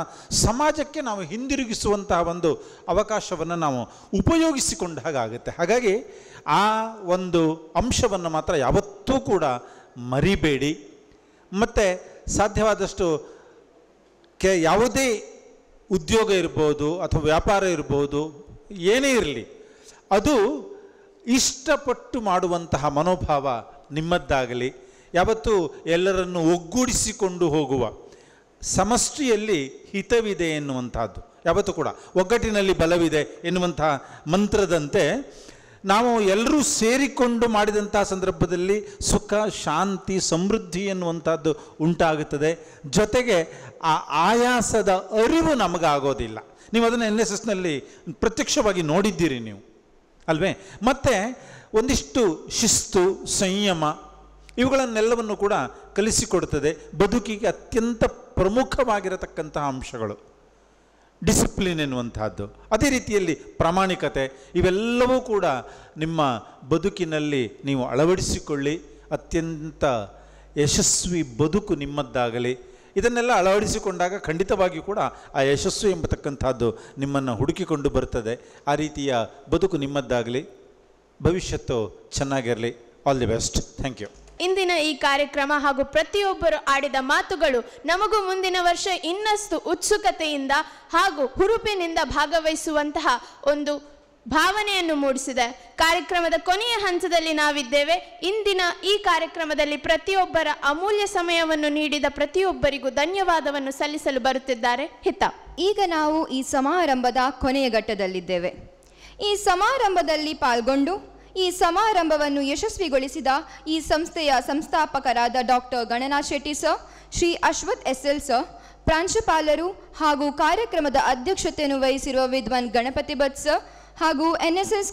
ಸಮಾಜಕ್ಕೆ ನಾವು ಹಿಂದಿರುಗಿಸುವಂತಹ ಒಂದು ಅವಕಾಶವನ್ನು ನಾವು ಉಪಯೋಗಿಸಿಕೊಂಡ ಹಾಗಾಗುತ್ತೆ. ಹಾಗಾಗಿ ಆ ಒಂದು ಅಂಶವನ್ನು ಮಾತ್ರ ಯಾವತ್ತೂ ಕೂಡ ಮರಿಬೇಡಿ. ಮತ್ತು ಸಾಧ್ಯವಾದಷ್ಟು ಯಾವುದೇ ಉದ್ಯೋಗ ಇರ್ಬೋದು ಅಥವಾ ವ್ಯಾಪಾರ ಇರ್ಬೋದು, ಏನೇ ಇರಲಿ, ಅದು ಇಷ್ಟಪಟ್ಟು ಮಾಡುವಂತಹ ಮನೋಭಾವ ನಿಮ್ಮದ್ದಾಗಲಿ. ಯಾವತ್ತೂ ಎಲ್ಲರನ್ನು ಒಗ್ಗೂಡಿಸಿಕೊಂಡು ಹೋಗುವ, ಸಮಷ್ಟಿಯಲ್ಲಿ ಹಿತವಿದೆ ಎನ್ನುವಂಥದ್ದು ಯಾವತ್ತೂ ಕೂಡ, ಒಗ್ಗಟ್ಟಿನಲ್ಲಿ ಬಲವಿದೆ ಎನ್ನುವಂತಹ ಮಂತ್ರದಂತೆ ನಾವು ಎಲ್ಲರೂ ಸೇರಿಕೊಂಡು ಮಾಡಿದಂತಹ ಸಂದರ್ಭದಲ್ಲಿ ಸುಖ, ಶಾಂತಿ, ಸಮೃದ್ಧಿ ಎನ್ನುವಂಥದ್ದು ಉಂಟಾಗುತ್ತದೆ. ಜೊತೆಗೆ ಆ ಆಯಾಸದ ಅರಿವು ನಮಗಾಗೋದಿಲ್ಲ. ನೀವು ಅದನ್ನು NSSನಲ್ಲಿ ಪ್ರತ್ಯಕ್ಷವಾಗಿ ನೋಡಿದ್ದೀರಿ ನೀವು ಅಲ್ವೇ. ಮತ್ತು ಒಂದಿಷ್ಟು ಶಿಸ್ತು, ಸಂಯಮ ಇವುಗಳನ್ನೆಲ್ಲವನ್ನು ಕೂಡ ಕಲಿಸಿಕೊಡುತ್ತದೆ. ಬದುಕಿಗೆ ಅತ್ಯಂತ ಪ್ರಮುಖವಾಗಿರತಕ್ಕಂತಹ ಅಂಶಗಳು ಡಿಸಿಪ್ಲಿನ್ ಎನ್ನುವಂತಹದ್ದು, ಅದೇ ರೀತಿಯಲ್ಲಿ ಪ್ರಾಮಾಣಿಕತೆ, ಇವೆಲ್ಲವೂ ಕೂಡ ನಿಮ್ಮ ಬದುಕಿನಲ್ಲಿ ನೀವು ಅಳವಡಿಸಿಕೊಳ್ಳಿ. ಅತ್ಯಂತ ಯಶಸ್ವಿ ಬದುಕು ನಿಮ್ಮದ್ದಾಗಲಿ. ಇದನ್ನೆಲ್ಲ ಅಳವಡಿಸಿಕೊಂಡಾಗ ಖಂಡಿತವಾಗಿಯೂ ಕೂಡ ಆ ಯಶಸ್ಸು ಎಂಬತಕ್ಕಂಥದ್ದು ನಿಮ್ಮನ್ನು ಹುಡುಕಿಕೊಂಡು ಬರ್ತದೆ. ಆ ರೀತಿಯ ಬದುಕು ನಿಮ್ಮದ್ದಾಗಲಿ. ಭವಿಷ್ಯತ್ತು ಚೆನ್ನಾಗಿರಲಿ. All the best. Thank you. ಇಂದಿನ ಈ ಕಾರ್ಯಕ್ರಮ ಹಾಗೂ ಪ್ರತಿಯೊಬ್ಬರು ಆಡಿದ ಮಾತುಗಳು ನಮಗೂ ಮುಂದಿನ ವರ್ಷ ಇನ್ನಷ್ಟು ಉತ್ಸುಕತೆಯಿಂದ ಹಾಗೂ ಹುರುಪಿನಿಂದ ಭಾಗವಹಿಸುವಂತಹ ಒಂದು ಭಾವನೆಯನ್ನು ಮೂಡಿಸಿದೆ. ಕಾರ್ಯಕ್ರಮದ ಕೊನೆಯ ಹಂತದಲ್ಲಿ ನಾವಿದ್ದೇವೆ. ಇಂದಿನ ಈ ಕಾರ್ಯಕ್ರಮದಲ್ಲಿ ಪ್ರತಿಯೊಬ್ಬರ ಅಮೂಲ್ಯ ಸಮಯವನ್ನು ನೀಡಿದ ಪ್ರತಿಯೊಬ್ಬರಿಗೂ ಧನ್ಯವಾದವನ್ನು ಸಲ್ಲಿಸಲು ಬರುತ್ತಿದ್ದಾರೆ ಹಿತ. ಈಗ ನಾವು ಈ ಸಮಾರಂಭದ ಕೊನೆಯ ಘಟ್ಟದಲ್ಲಿದ್ದೇವೆ. ಈ ಸಮಾರಂಭದಲ್ಲಿ ಪಾಲ್ಗೊಂಡು ಈ ಸಮಾರಂಭವನ್ನು ಯಶಸ್ವಿಗೊಳಿಸಿದ ಈ ಸಂಸ್ಥೆಯ ಸಂಸ್ಥಾಪಕರಾದ doctor Gananath Shetty sir, Shri Ashwath SL sir, ಪ್ರಾಂಶುಪಾಲರು ಹಾಗೂ ಕಾರ್ಯಕ್ರಮದ ಅಧ್ಯಕ್ಷತೆಯನ್ನು ವಹಿಸಿರುವ ವಿದ್ವಾನ್ ಗಣಪತಿ ಭಟ್ ಸರ್ ಹಾಗೂ NSS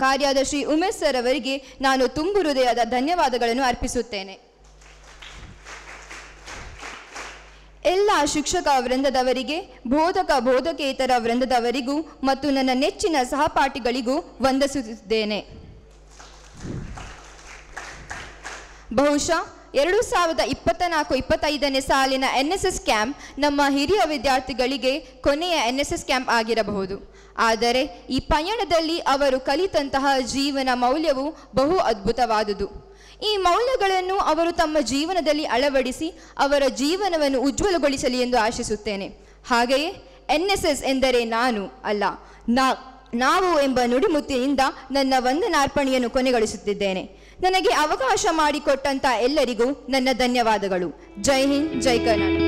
ಕಾರ್ಯದರ್ಶಿ ಉಮೇಶ್ ಸರ್ ಅವರಿಗೆ ನಾನು ತುಂಬು ಹೃದಯದ ಧನ್ಯವಾದಗಳನ್ನು ಅರ್ಪಿಸುತ್ತೇನೆ. ಎಲ್ಲ ಶಿಕ್ಷಕ ವೃಂದದವರಿಗೆ, ಬೋಧಕೇತರ ವೃಂದದವರಿಗೂ ಮತ್ತು ನನ್ನ ನೆಚ್ಚಿನ ಸಹಪಾಠಿಗಳಿಗೂ ವಂದಿಸುತ್ತಿದ್ದೇನೆ. ಬಹುಶಃ 2024-25ನೇ ಸಾಲಿನ NSS ಕ್ಯಾಂಪ್ ನಮ್ಮ ಹಿರಿಯ ವಿದ್ಯಾರ್ಥಿಗಳಿಗೆ ಕೊನೆಯ NSS ಕ್ಯಾಂಪ್ ಆಗಿರಬಹುದು. ಆದರೆ ಈ ಪಯಣದಲ್ಲಿ ಅವರು ಕಲಿತಂತಹ ಜೀವನ ಮೌಲ್ಯವು ಬಹು ಅದ್ಭುತವಾದುದು. ಈ ಮೌಲ್ಯಗಳನ್ನು ಅವರು ತಮ್ಮ ಜೀವನದಲ್ಲಿ ಅಳವಡಿಸಿ ಅವರ ಜೀವನವನ್ನು ಉಜ್ವಲಗೊಳಿಸಲಿ ಎಂದು ಆಶಿಸುತ್ತೇನೆ. ಹಾಗೆಯೇ NSS ಎಂದರೆ ನಾನು ಅಲ್ಲ, ನಾವು ಎಂಬ ನುಡಿಮುತ್ತಿನಿಂದ ನನ್ನ ವಂದನಾರ್ಪಣೆಯನ್ನು ಕೊನೆಗೊಳಿಸುತ್ತಿದ್ದೇನೆ. ನನಗೆ ಅವಕಾಶ ಮಾಡಿಕೊಟ್ಟಂತ ಎಲ್ಲರಿಗೂ ನನ್ನ ಧನ್ಯವಾದಗಳು. ಜೈ ಹಿಂದ್, ಜೈ ಕರ್ನಾಟಕ.